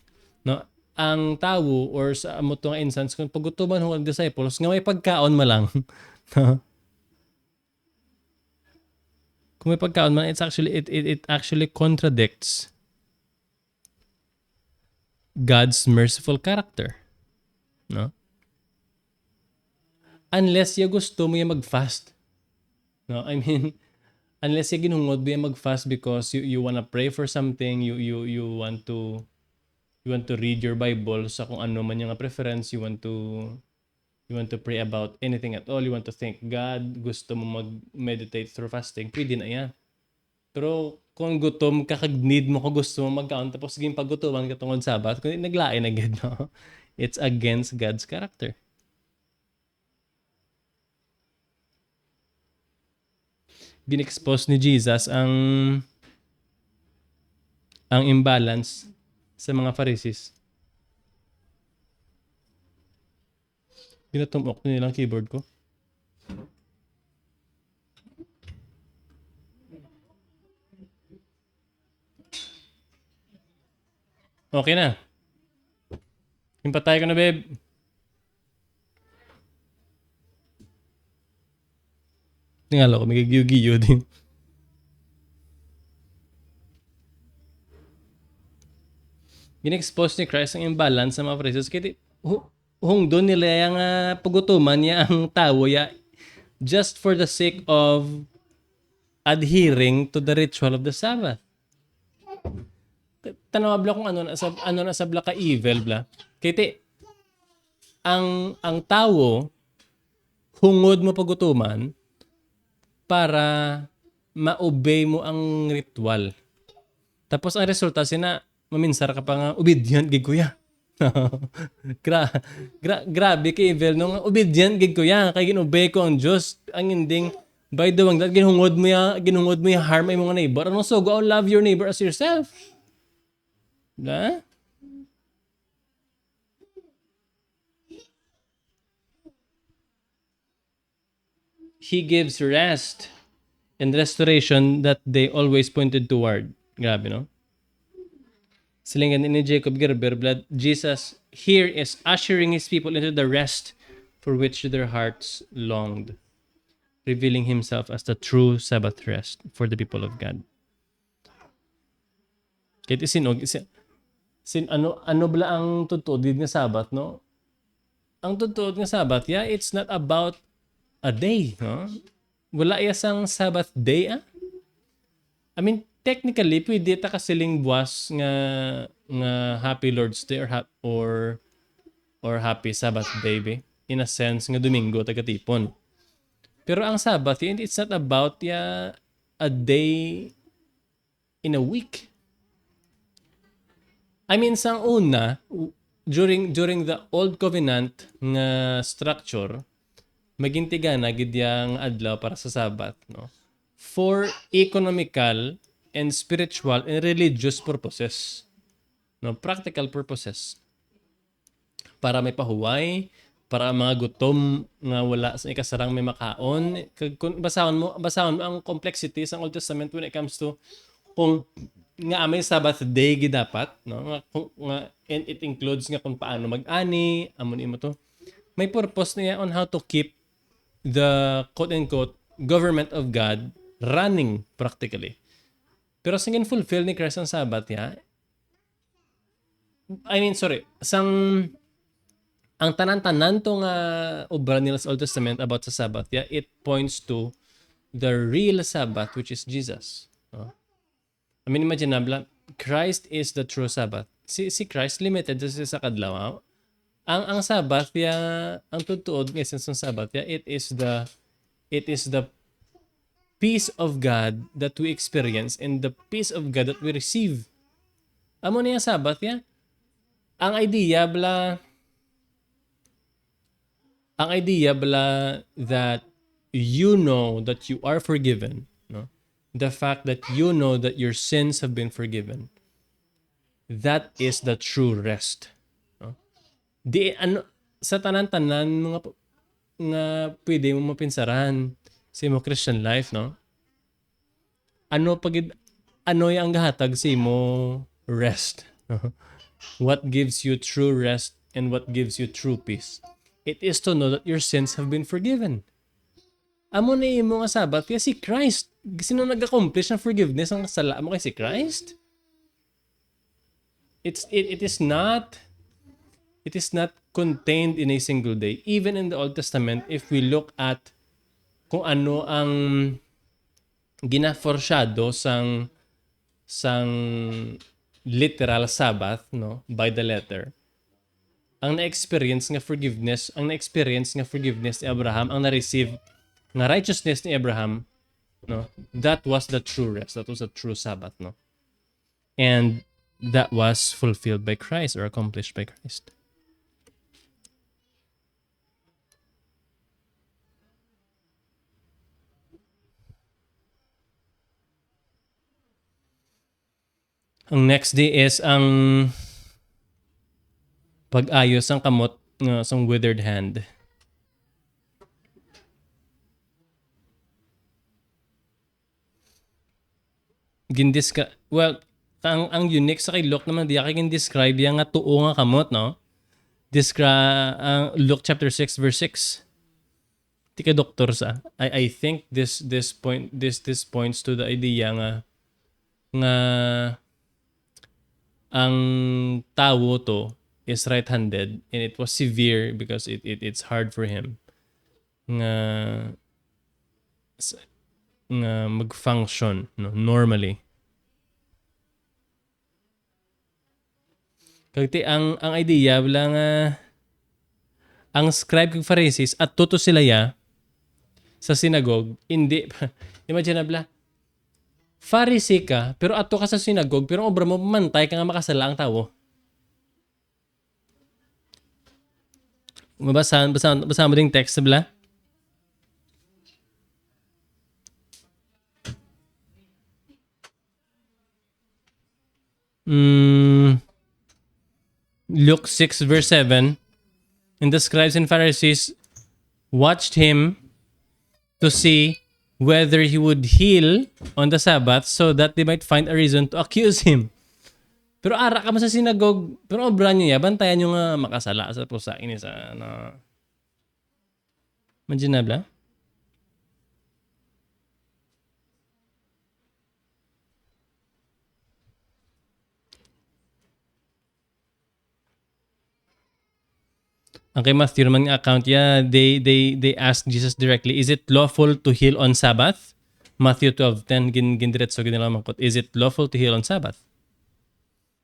Speaker 2: no, ang tawo or sa amo to nga instance, kung pagutuman hungod disciples, nga may pagkaon ma lang. Kung may pagkaon man, it actually contradicts God's merciful character. No? Unless you gusto mo yung mag-fast. No, I mean, unless you ginhungod mo yung mag-fast because you wanna pray for something, you want to read your Bible sa kung ano man yung preference, you want to you want to pray about anything at all, you want to thank God, gusto mo mag-meditate through fasting, pwede na yan. Pero kung gutom ka, kag-need mo ko gusto mo mag-count, tapos sige paggutuman ka tungod Sabat, kung naglain agad, no? It's against God's character. Ginexpose ni Jesus ang imbalance sa mga Pharisees. Pinatumok na nilang keyboard ko. Okay na. Impatay ko na, babe. Tingala ko, may gigiyo din. Ginexpose ni Christ ang imbalance sa mga Pharisees. Kaya hung doon nila yung pagutuman niya ang tao ya just for the sake of adhering to the ritual of the Sabbath. Tanaw bla kung ano na sabla ka evil bla. Kaya ang tao hungod mo pagutuman para ma-obey mo ang ritual. Tapos ang resulta sina maminsar ka pa nga obedient gid kuya. Grabe kay evil nung obedient gid kuya kay ginobey ko ang Dios ang ending by the way ginhungod mo ya harm ay mga neighbor. Ano so go love your neighbor as yourself. Da? He gives rest and restoration that they always pointed toward. Grabe, no? Silingan ni Jacob Gerber, Jesus here is ushering his people into the rest for which their hearts longed, revealing himself as the true Sabbath rest for the people of God. Kahit ano bala ang tutuod nga Sabbath, no? Ang tutuod nga Sabbath, yeah, it's not about a day, no? Wala isang Sabbath day, ah? I mean, technically, pwede ta kasiling buwas nga Happy Lord's Day or Happy Sabbath Day, be? In a sense, nga Domingo, tagatipon. Pero ang Sabbath, it's not about a day in a week. I mean, sang una, during the Old Covenant nga structure, magintigana gid yang adlaw para sa Sabbath, no? For economical and spiritual and religious purposes. No, practical purposes. Para may pahuway, para mga gutom nga wala sa ikasarang may makaon. Kung basahon mo ang complexity sa Old Testament when it comes to kung nga may Sabbath day gid dapat, no? And it includes nga kung paano mag-ani, amon imo to. May purpose niya on how to keep the quote-unquote government of God running practically. Pero singin fulfill ni Christ ang Sabbath ya. Ang tanan-tanan to nga obra nila sa Old Testament about sa Sabbath, ya, it points to the real Sabbath which is Jesus. No? I mean, imagine na, Christ is the true Sabbath. Si Christ limited sa kadlaw. Ang Sabbath ya, ang tutuod ng essence ng Sabbath ya, it is the peace of God that we experience and the peace of God that we receive. Amo niya Sabbath ya. Ang idea bala that you know that you are forgiven, no? The fact that you know that your sins have been forgiven. That is the true rest. No? Sa tanan-tanan nga pwede mo mapinsaran sa imo Christian life, no? Ano yung gahatag sa imo rest? No? What gives you true rest and what gives you true peace? It is to know that your sins have been forgiven. Amo na imo nga Sabbath kaya si Christ. Sino nag-accomplish ng forgiveness ang sala mo kay si Christ? It is not contained in a single day. Even in the Old Testament, if we look at kung ano ang gina-foreshado sang literal Sabbath, no, by the letter, ang na-experience nga forgiveness, ni Abraham, ang na-receive nga righteousness ni Abraham, no? That was the true rest. That was the true Sabbath, no? And that was fulfilled by Christ or accomplished by Christ. Ang next day is ang pag-ayos ng kamot sa withered hand. Well, ang unique sa kay Luke naman diya kay describe yang nga tuo nga kamot, no? Luke chapter 6 verse 6. Ti ka doktor sa. I think this points to the idea nga ang tao to is right-handed and it was severe because it's hard for him nga mag-function, no, normally. Kagti ang idea wala nga ang scribe kag Pharisees at tuto sila ya sa sinagog, hindi imagine bla Pharisee ka pero ato ka sa sinagog pero obra mo mantay ka nga makasala ang tawo. Basa mo ding text bla. Luke 6 verse 7. And the scribes and Pharisees watched him to see whether he would heal on the Sabbath so that they might find a reason to accuse him. Pero ara ka mo sa sinagog, pero obra niya, bantayan nyo nga makasala sa pusa ini sa ano. Imagine na bla? Ang kay Matthew naman nga account they asked Jesus directly, is it lawful to heal on Sabbath? Matthew 12:10 gindiretso ginila mangkot, is it lawful to heal on Sabbath?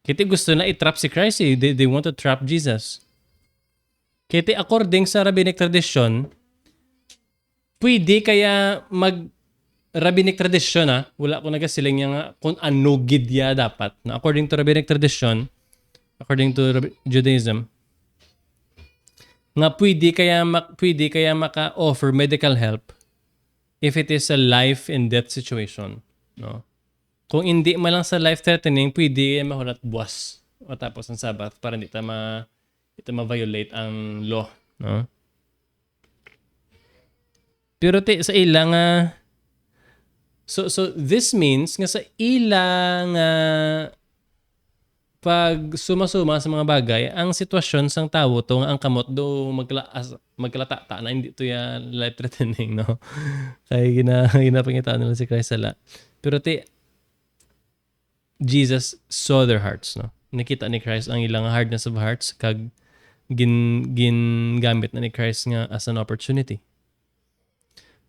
Speaker 2: Kiti gusto na i-trap si Christ eh. They want to trap Jesus. Kiti according sa rabbinic tradition, pwede kaya rabbinic tradition wala ko nagasiling nga kung ano gidya dapat. Na according to rabbinic tradition, according to Judaism, nga pwede kaya maka-offer medical help if it is a life and death situation, no? Kung hindi man lang sa life-threatening, pwede mahulat buwas o tapos ang Sabbath para hindi ta ma-violate ang law, no? Pero sa ilang so this means nga sa ilang pag suma-suma sa mga bagay, ang sitwasyon sang tao to nga ang kamot do magkalata na hindi to ya life-threatening, no? Kaya ginapangitaan nila si Christ sala. Pero Jesus saw their hearts, no? Nakita ni Christ ang ilang hardness of hearts kag gingamit na ni Christ nga as an opportunity.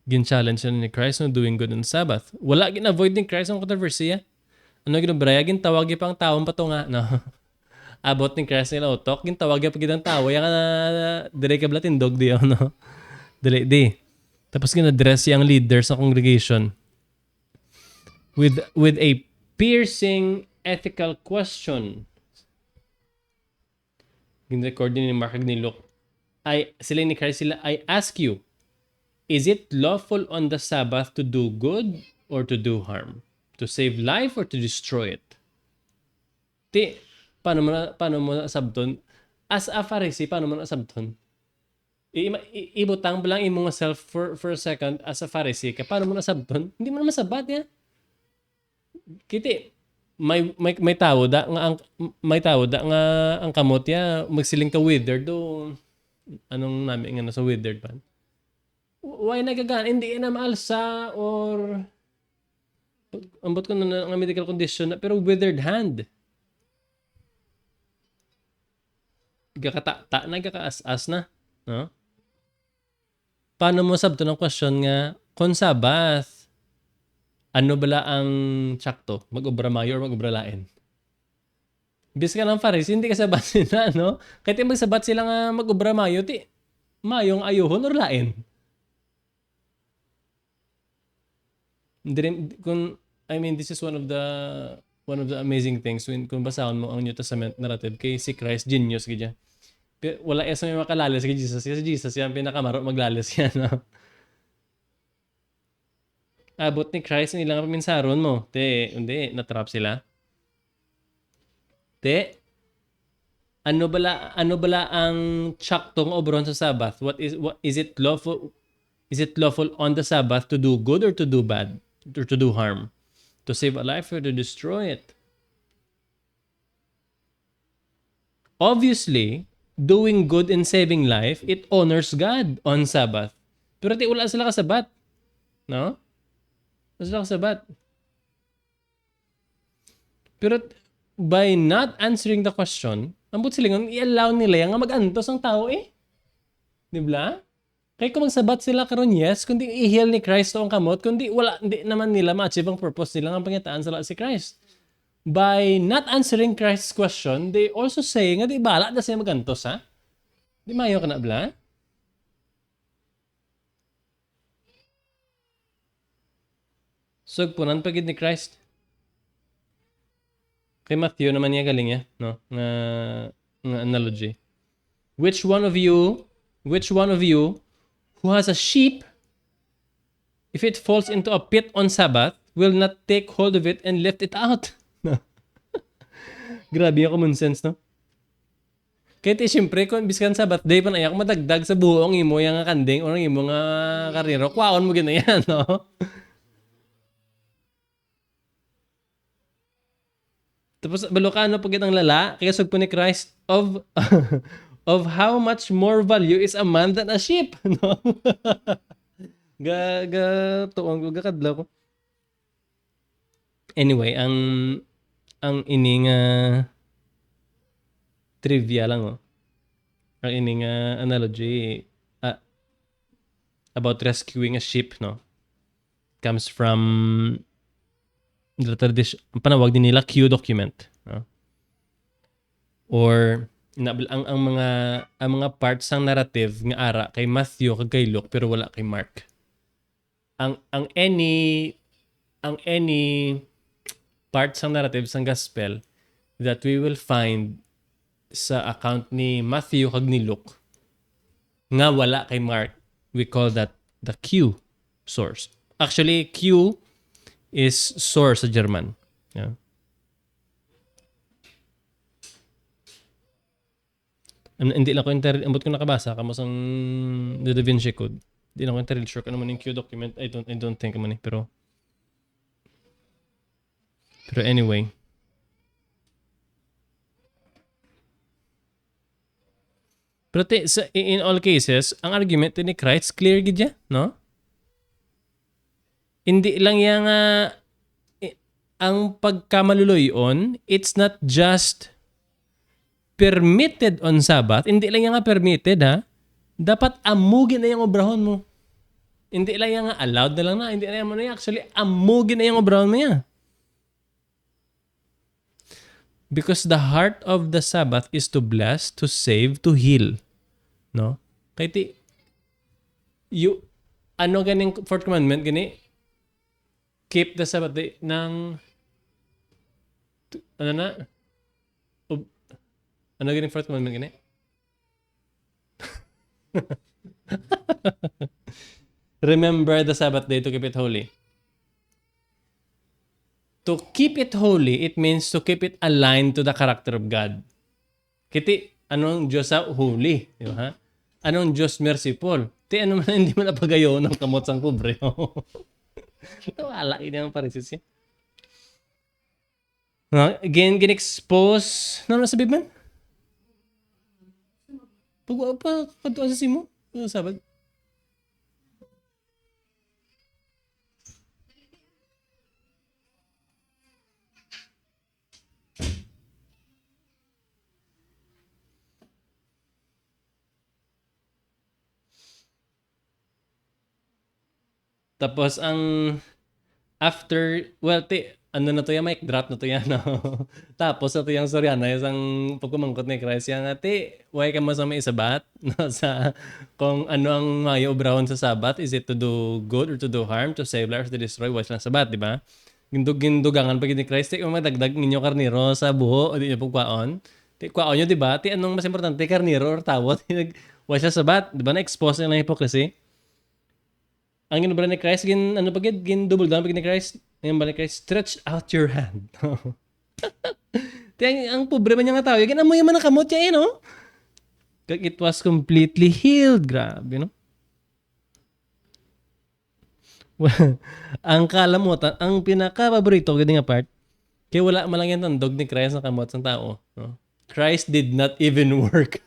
Speaker 2: Gin-challenge na ni Christ no doing good on Sabbath. Wala gin-avoid ni Christ ang kontrobersiya. Ano ginabraya gintawag pang taon pa to nga, no? Abot ni Christ nila utok, gintawag pa gid ang tawo ya nga dire ka blatindog di no. Di. Tapos gina-address yang leader sa congregation with a piercing ethical question. Gin-record din ni Mark ni Luke. Sila ni Christ sila, I ask you, is it lawful on the Sabbath to do good or to do harm? To save life or to destroy it? Paano mo na sabton? As a Pharisee, paano mo na sabton? Ibutang lang imong self for a second as a Pharisee ka. Paano mo na sabton? Hindi mo na masabat ya. Kiti may tao da nga ang kamot ya magsiling ka withered do anong namin nga sa withered pan. Why nagagan? Hindi na maalsa or ambot ko na nga medical condition na pero withered hand. Gakata nagakaas-as na, no? Paano mo sabto ng question nga kung Sabbath ano bala ang tsakto? Mag-obra mayo or mag-obra lain? Bis ka ng Faris, hindi ka sabat sila, no? Kahit yung magsabat sila nga mag-ubra mayo, ti, mayong ayuhon or lain. Hindi rin, kung, I mean, this is one of the amazing things when kung basahon mo ang New Testament narrative kay si Christ, genius, ganyan. Pero wala isa may makalalis kay Jesus. Kasi Jesus yan, pinakamaro maglalis yan, no? Abot ni Christ, nilang paminsaron mo. Te, hindi, natrap sila. Te, ano bala ang tsaktong obron sa Sabbath? What is it lawful? Is it lawful on the Sabbath to do good or to do bad? Or to do harm? To save a life or to destroy it? Obviously, doing good and saving life, it honors God on Sabbath. Pero ti wala sila kasabat. No? Wala sila kasabat. Pero by not answering the question, ambot sila nga i-allow nila yung mag-antos ang tao eh. Di ba? Kaya kung magsabat sila karon yes, kundi i-heal ni Christ ang kamot, kundi wala, hindi naman nila ma-achieve ang purpose nila ng pangitaan sa si Christ. By not answering Christ's question, they also say nga di bala na siya magantos ha? Di mayo ka na bla? Sugpunan pagid ni Christ. Kay Matthew naman niya galing ya, no? Nga analogy. Which one of you who has a sheep, if it falls into a pit on Sabbath, will not take hold of it and lift it out? No. Grabe yung common sense, no? Kahit siyempre, kung biskan Sabbath day pa na iyak, madagdag sa buong imo yung kanding o ng imo nga karero, kwaon mo gina yan, no? Tapos balokano pagit ang lala, kaya sugpo ni Christ of of how much more value is a man than a sheep, no? Tuong gakadlaw ko. Anyway, ang ining trivia lang oh. Ang ining analogy about rescuing a sheep, no? Comes from the tradition, panawag din nila Q document, no? Or ang mga parts ng narrative nga ara kay Matthew kag kay Luke pero wala kay Mark. Ang any parts ng narrative sang gospel that we will find sa account ni Matthew kag ni Luke nga wala kay Mark, we call that the Q source. Actually, Q is source sa German. Yeah. Hindi lang ko ambot ko nakabasa kamo sang the Da Vinci Code. Hindi lang ko entirely sure kung ano man yung Q document. I don't think man pero anyway. Pero in all cases, ang argument ni Christ clear gid ya, no? Hindi lang yang ang pagkamaluluyon, it's not just permitted on Sabbath. Hindi lang yang permitted ha. Dapat amugin na yung obrahon mo. Hindi lang yang allowed na lang na. Hindi lang mo na yan. Actually, amugin na yung obrahon mo yan. Because the heart of the Sabbath is to bless, to save, to heal. No? Kaya ano ganing fourth commandment gani? Keep the Sabbath day ng ano ganing fourth commandment gani? Remember the Sabbath day to keep it holy. To keep it holy, it means to keep it aligned to the character of God. Kiti, anong Diyos sa holy? Di ba? Anong Diyos merciful? Ti, ano man, hindi man napagayo ng kamot sang kubre. Wala, hindi naman parisis yan. Again, gin-expose. Ano sabi man? Pagkatuan sa simo? Sabad? Tapos ang after, well, ano na to yan, mic drop na to yan. No? Tapos ito yung Soriana, isang pagkumangkot ni Christ, yung ate, why ka mo sa may isabat? No, sa, kung ano ang mayo obrahon sa sabat, is it to do good or to do harm, to save lives, to destroy, watch lang sabat, di ba? Gindugangan pag ni Christ, yung madagdag ninyo karniro sa buho, o di nyo pagkwaon. Kwaon nyo, di ba? Anong mas importante, karniro or tawot? Watch lang sabat, di ba? Na-expose nila yung hypocrisy. Ang ginubra ni Christ, ano pag double down pag ni Christ, ngayon ba ni Christ, stretch out your hand. Ang problema niya nga tao, amoy man ang kamot niya, no? It was completely healed. Grabe, no? Well, ang kalamutan, ang pinaka-paborito ko nga part, kaya wala man lang yung tandog ni Christ na kamot ng tao. No? Christ did not even work.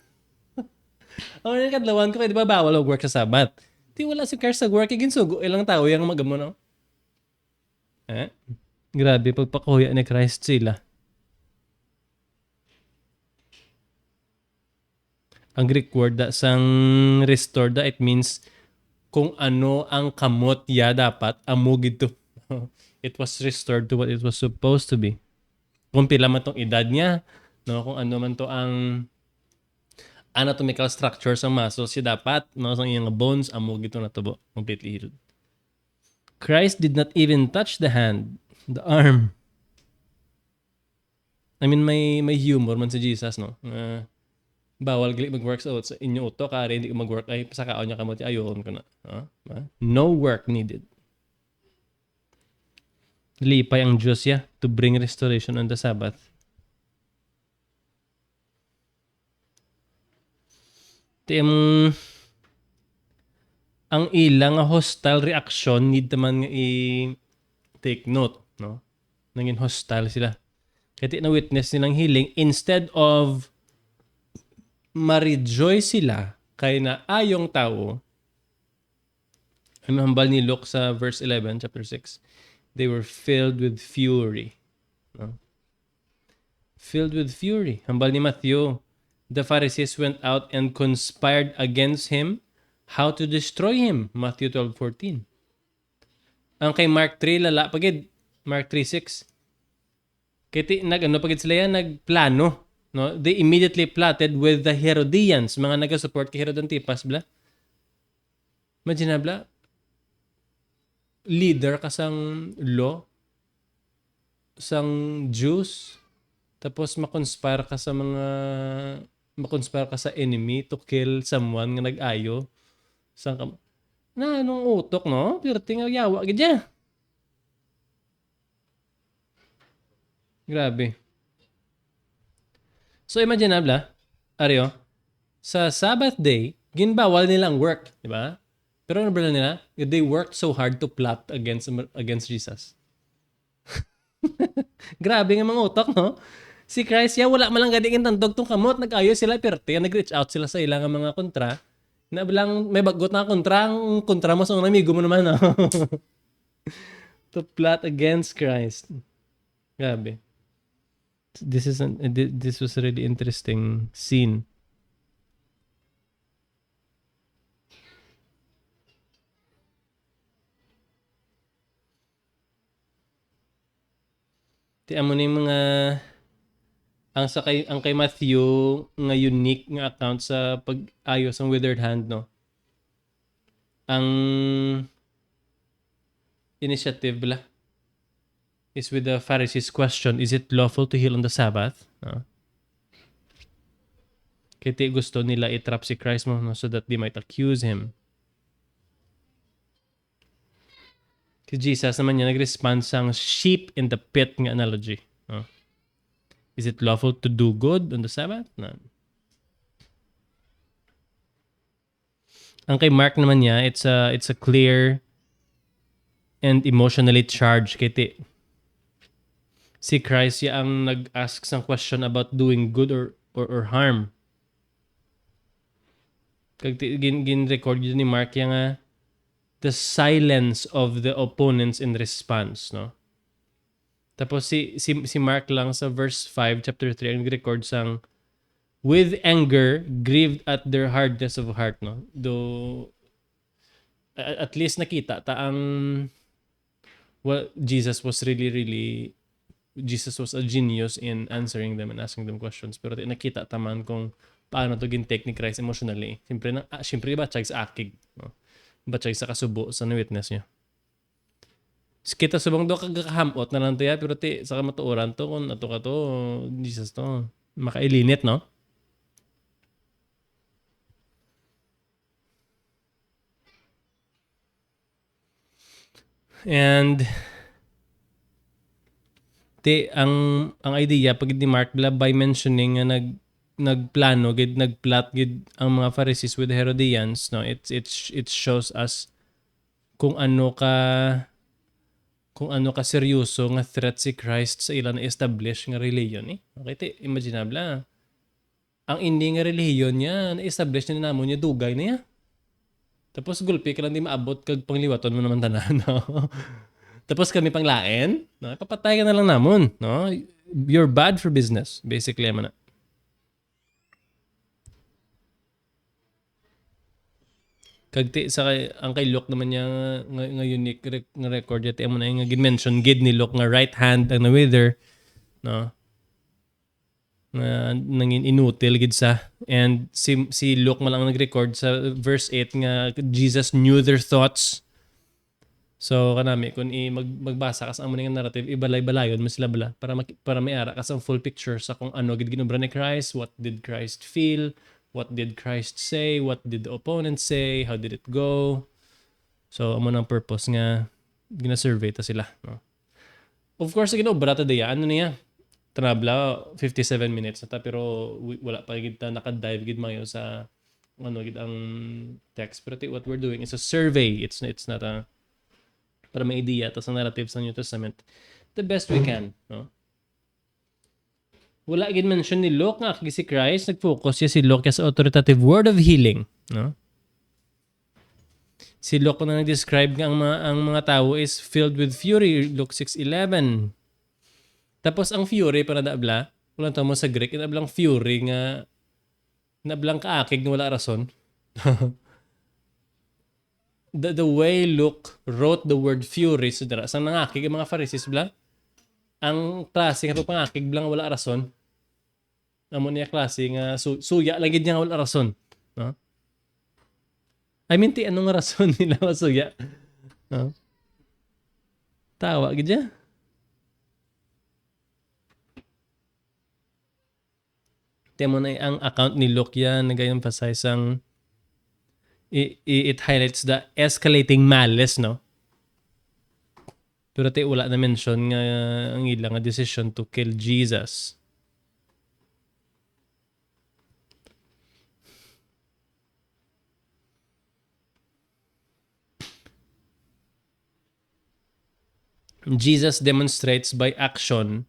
Speaker 2: Ang kadlawan ko, di ba bawal mag-work sa Sabat? Di wala si Christ sa work, ginsugo ilang tao yung magamo, no? Grabe, pagpakuya ni Christ sila. Ang Greek word da sang restore da, it means kung ano ang kamot ya dapat amugid to. It was restored to what it was supposed to be. Kung pila man tong edad niya, no, kung ano man to ang anatomical structure sa muscles siya dapat, no, sa iyang bones amugid to natubo, completely healed. Christ did not even touch the hand, the arm. I mean, may humor man si Jesus, no? Bawal gali mag-work sa inyo uto, kaya hindi ko mag-work, ay pasakaon niya kamot, ayon ko na. No work needed. Lipay ang Diyos ya to bring restoration on the Sabbath. Ang ilang hostile reaction need naman nga i-take note, no? Nangin hostile sila. Kaya na witness nilang healing, instead of ma-rejoice sila kay na ayong tao, ano hambal ni Luke sa verse 11, chapter 6, they were filled with fury. No? Filled with fury. Hambal ni Matthew, the Pharisees went out and conspired against him how to destroy him. Matthew 12:14. Ang kay Mark 3, lala pagid. Mark 3:6. Kaya pagid sila yan, nagplano. No? They immediately plotted with the Herodians, mga nag-support kay Herod Antipas, bla. Imagine bla, leader ka sang law, sang Jews, tapos makonspire ka sa enemy to kill someone nga nag-ayo. Anong utok, no? Pero tingaw yawa, gadya. Grabe. So imagine bla, Aryo, sa Sabbath day, ginbawal nilang work, di ba? Pero ano ba nila? They worked so hard to plot against Jesus. Grabe nga mga utok, no? Si Christ, wala malang gadigin tandog tong kamot, nag-ayo sila, pero nag-reach out sila sa ilang mga kontra. Na bilang may bagot na kontra, ang kontra mo sa amigo mo naman, no? To plot against Christ. Grabe. This was a really interesting scene. Tiyan mo na yung mga ang kay Matthew nga unique nga account sa pag-ayos ng withered hand, no? Ang initiative bala is with the Pharisees' question, is it lawful to heal on the Sabbath? No? Kaya gusto nila i-trap si Christ mo, no? So that they might accuse him. Si Jesus naman niya nag-respond sang sheep in the pit nga analogy. No? Is it lawful to do good on the Sabbath? No. Ang kay Mark naman niya, it's a clear and emotionally charged kaya si Christ ang nag-ask sang question about doing good or harm. Kag gin-record yun ni Mark yung the silence of the opponents in response, no? Tapos si Mark lang sa verse 5, chapter 3, ang record sang with anger, grieved at their hardness of heart, no? Though at least nakita ta ang Jesus was really, really Jesus was a genius in answering them and asking them questions. Pero nakita taman kung paano to gin-take ni Christ emotionally. Siyempre iba tsag sa akig. No? Iba tsag sa kasubo sa na-witness niya. Kita subang do kagahamot na lang to ya, pero sa kamatuoran to, kung ato ka to, Jesus to, makailinit, no? And ang idea pag ni Mark by mentioning nga nagplano gid nagplot gid ang mga Pharisees with Herodians, no, it shows us kung ano ka seryoso nga threat si Christ sa ilang na-establish nga religion eh. Okay, imaginable ang hindi nga religion niya na-establish na namo niya dugay na niya. Tapos gulpi ka lang di maabot kag pangliwaton mo naman tanan, no? Tapos kami panglain, no? Papatay ka na lang namon, no? You're bad for business, basically man. Kagti sa ang kay Luke naman niya nga unique nga record yata mo na nga gin-mention gid ni Luke nga right hand ang na-wither, no? Nangin inutil gid sa, and si Luke man lang nag-record sa verse 8 nga Jesus knew their thoughts. So kanami kun magbasa ka sa amo nga narrative, ibalay-balayon mo sila bala para may ara ka sa full picture sa kung ano gid ginobra ni Christ, what did Christ feel, what did Christ say, what did the opponent say, how did it go. So amo nang purpose nga gina-survey ta sila, no? Of course ginobra ta diya ano niya Trabla 57 minutes na ta, pero wala pa gid ta naka-dive gid mayo sa ano gid ang text. Pero what we're doing is a survey. It's not a para may idea ta sa narratives ng New Testament the best we can, no? Wala gid mention ni Luke nga si Christ, nag-focus siya si Luke sa authoritative word of healing, no? Si Luke na nag-describe nga ang mga tao is filled with fury, Luke 6:11. Tapos ang fury para naabla, wala tamo sa Greek, inablang fury nga nablang kaakig nga wala rason. the way Luke wrote the word fury so dira sang nangakig ang mga Pharisees bla, ang klase nga pangakig blang wala rason. Amo niya klase nga suya lang gid niya wala rason, no? I mean anong rason nila masuya? No? Tawa gid niya. Temo na ang account ni Luke yan nag-emphasize ang it highlights the escalating malice, no? Pero wala na mention nga ang ilang decision to kill Jesus. Jesus demonstrates by action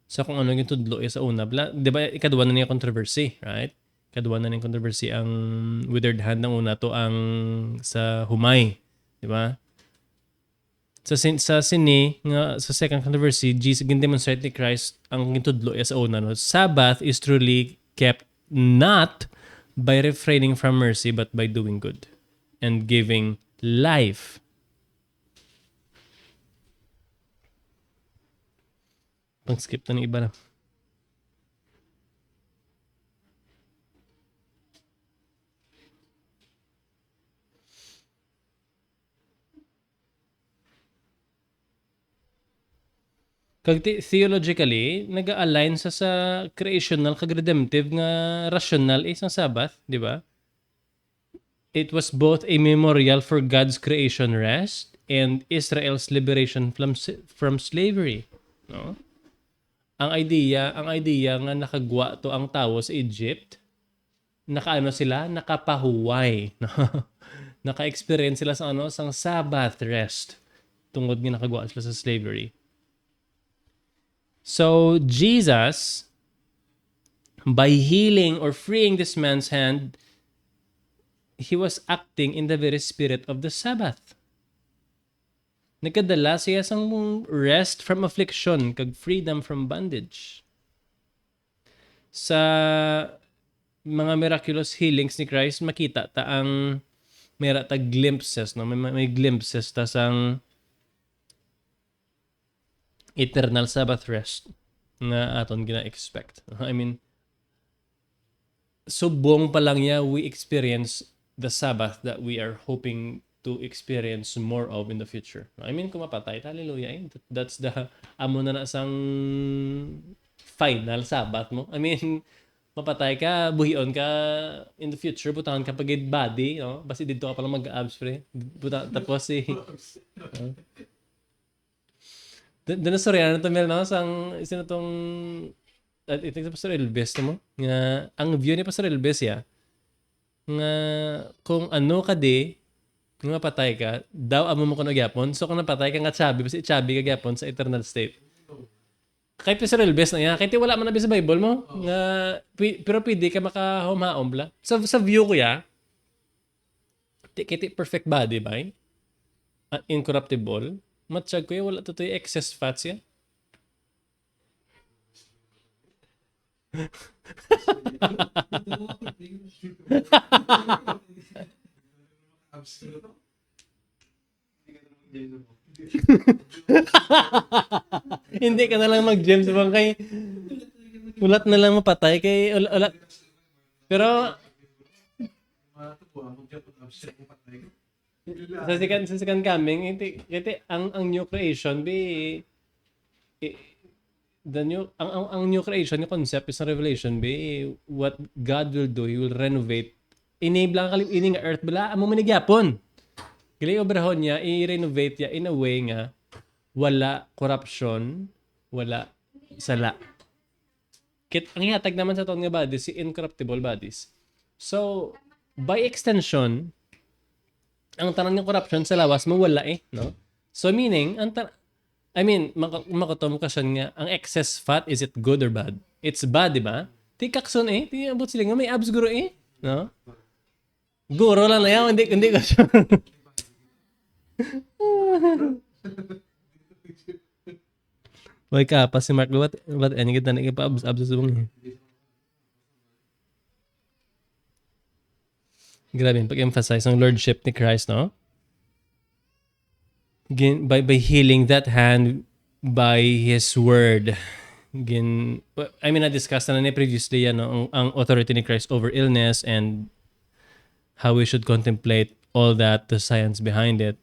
Speaker 2: sa kung ano yung tudlo sa una. Di ba, ikaduwa na niya controversy, right? Ikaduwa na niya controversy ang withered hand ng una to ang sa humay. Di ba? Sa sini, nga, sa second controversy, Jesus gin-demonstrate ni Christ ang tudlo sa una. No? Sabbath is truly kept not by refraining from mercy but by doing good and giving life. Pang-skip na ng iba na. Kag theologically, nag-align sa creational kag redemptive nga rational isang Sabbath, di ba? It was both a memorial for God's creation rest and Israel's liberation from slavery, no? Ang idea nga nakagwa to ang tao sa Egypt, nakapahuway, no? Naka-experience sila sa sang Sabbath rest tungod nga nakagwa sila sa slavery. So Jesus, by healing or freeing this man's hand, he was acting in the very spirit of the Sabbath. Nagkadala siya sang rest from affliction kag freedom from bondage. Sa mga miraculous healings ni Christ, makita ta ang mera ta glimpses, no? May glimpses ta sang eternal Sabbath rest nga aton gina-expect. I mean, subong pa lang niya we experience the Sabbath that we are hoping to experience more of in the future. I mean, kung mapatay, hallelujah. That's the amo na sang final Sabbath mo. I mean, mapatay ka, buhion ka in the future, butahan ka pag body, no? Basta dito ka pala mag-abs, pre. Tapos si... Doon na sorry, ano to, Mel, no? Isa na tong... At ito sa Pastor Elvis, mo? Nga, ang view ni Pastor Elvis, ya, nga, kung ano ka di, kung mapatay ka, daw amo mo ko na gyapon. So, kung napatay ka nga chubby, basta chubby ka gyapon sa eternal state. Kahit Pastor Elvis na yan, kahit wala man na sa Bible mo, nga, pero pwede ka makahumaom bla. Sa view ko ya, kahit perfect body ba, incorruptible, matsyag ko yan, wala to excess fats yan. Hindi ka na lang mag-gym sa kay ulat na lang mapatay kay ulat. Pero sa second coming, hindi ang new creation the new ang new creation, yung concept is a revelation what God will do, He will renovate. Enable ang ining earth bala amo manigyapon. Gali obrahon niya i-renovate niya in a way nga wala corruption, wala sala. Ang ihatag naman sa taon nga bodies, si incorruptible bodies. So, by extension, ang tanang ng corruption sa lawas mo wala no? So meaning, makatom ka siya nga, ang excess fat, is it good or bad? It's bad, di ba? Di kakson di abot sila nga, may abs guro no? Guro lang na yan, hindi ka siya. Why ka pa si Mark, what any kita na ipa-abs sa bang grabe, pag-emphasize ang lordship ni Christ, no? By healing that hand by His word. Na-discuss na previously yan, no? ang authority ni Christ over illness and how we should contemplate all that, the science behind it.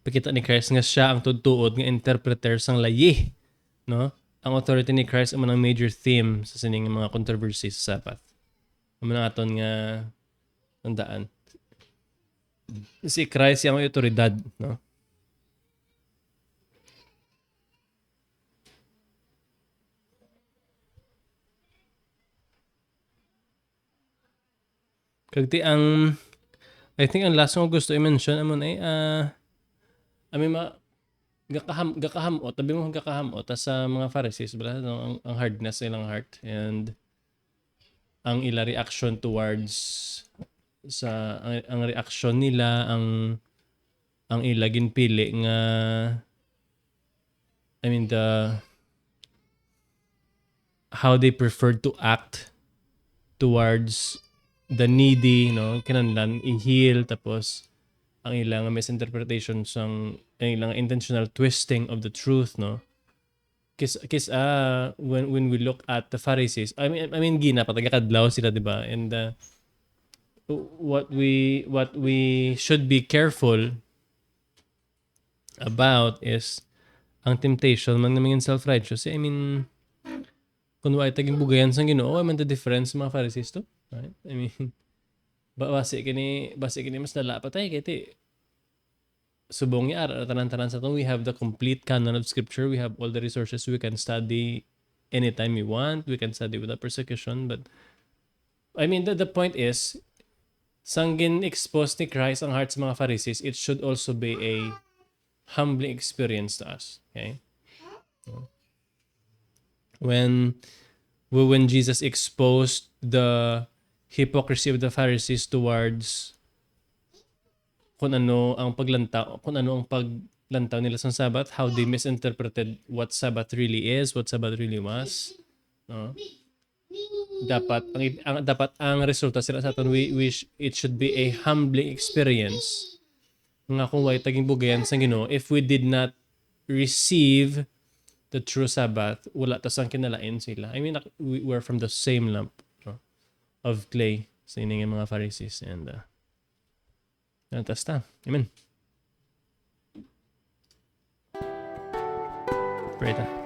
Speaker 2: Pakita ni Christ nga siya ang tutuod nga interpreter sang layi, no? Ang authority ni Christ ang mga major theme sa sining mga controversies sa Sabbath. Ang mga aton nga tandaan. Si Christ yung autoridad, no? Kagti I think ang last ko gusto i-mention amon gakahamot, tabi mo gakahamot sa mga Pharisees, bala, no? ang hardness nilang heart and ang ila reaction towards ang reaction nila, ang ila ginpili nga how they preferred to act towards the needy, no? Kinahanglan i-heal, tapos ang ilang misinterpretation ang ilang intentional twisting of the truth, no? When we look at the Pharisees, gina patagakadlaw sila, di ba? And what we should be careful about is ang temptation man naming self-righteous. Kung wala taging bugayan sang Ginoo, man the difference mga Pharisees to, right? Basi kini mas dala pa tayo kiti subong ya tanan-tanan sa to. We have the complete canon of scripture. We have all the resources. We can study anytime we want. We can study without persecution. But the point is, sanggin exposed ni Christ ang hearts ng mga Pharisees, it should also be a humbling experience to us. Okay? When Jesus exposed the hypocrisy of the Pharisees towards kung ano ang paglantaw nila sa Sabbath, how they misinterpreted what Sabbath really is, what Sabbath really was, no? Dapat ang resulta sila sa aton, it should be a humbling experience nga kung way taging bugayan sa Ginoo if we did not receive the true Sabbath, wala tas ang kinalain sila. I mean, we're from the same lump, no, of clay sa ining mga Pharisees, and tas ta. Amen. Pray ta.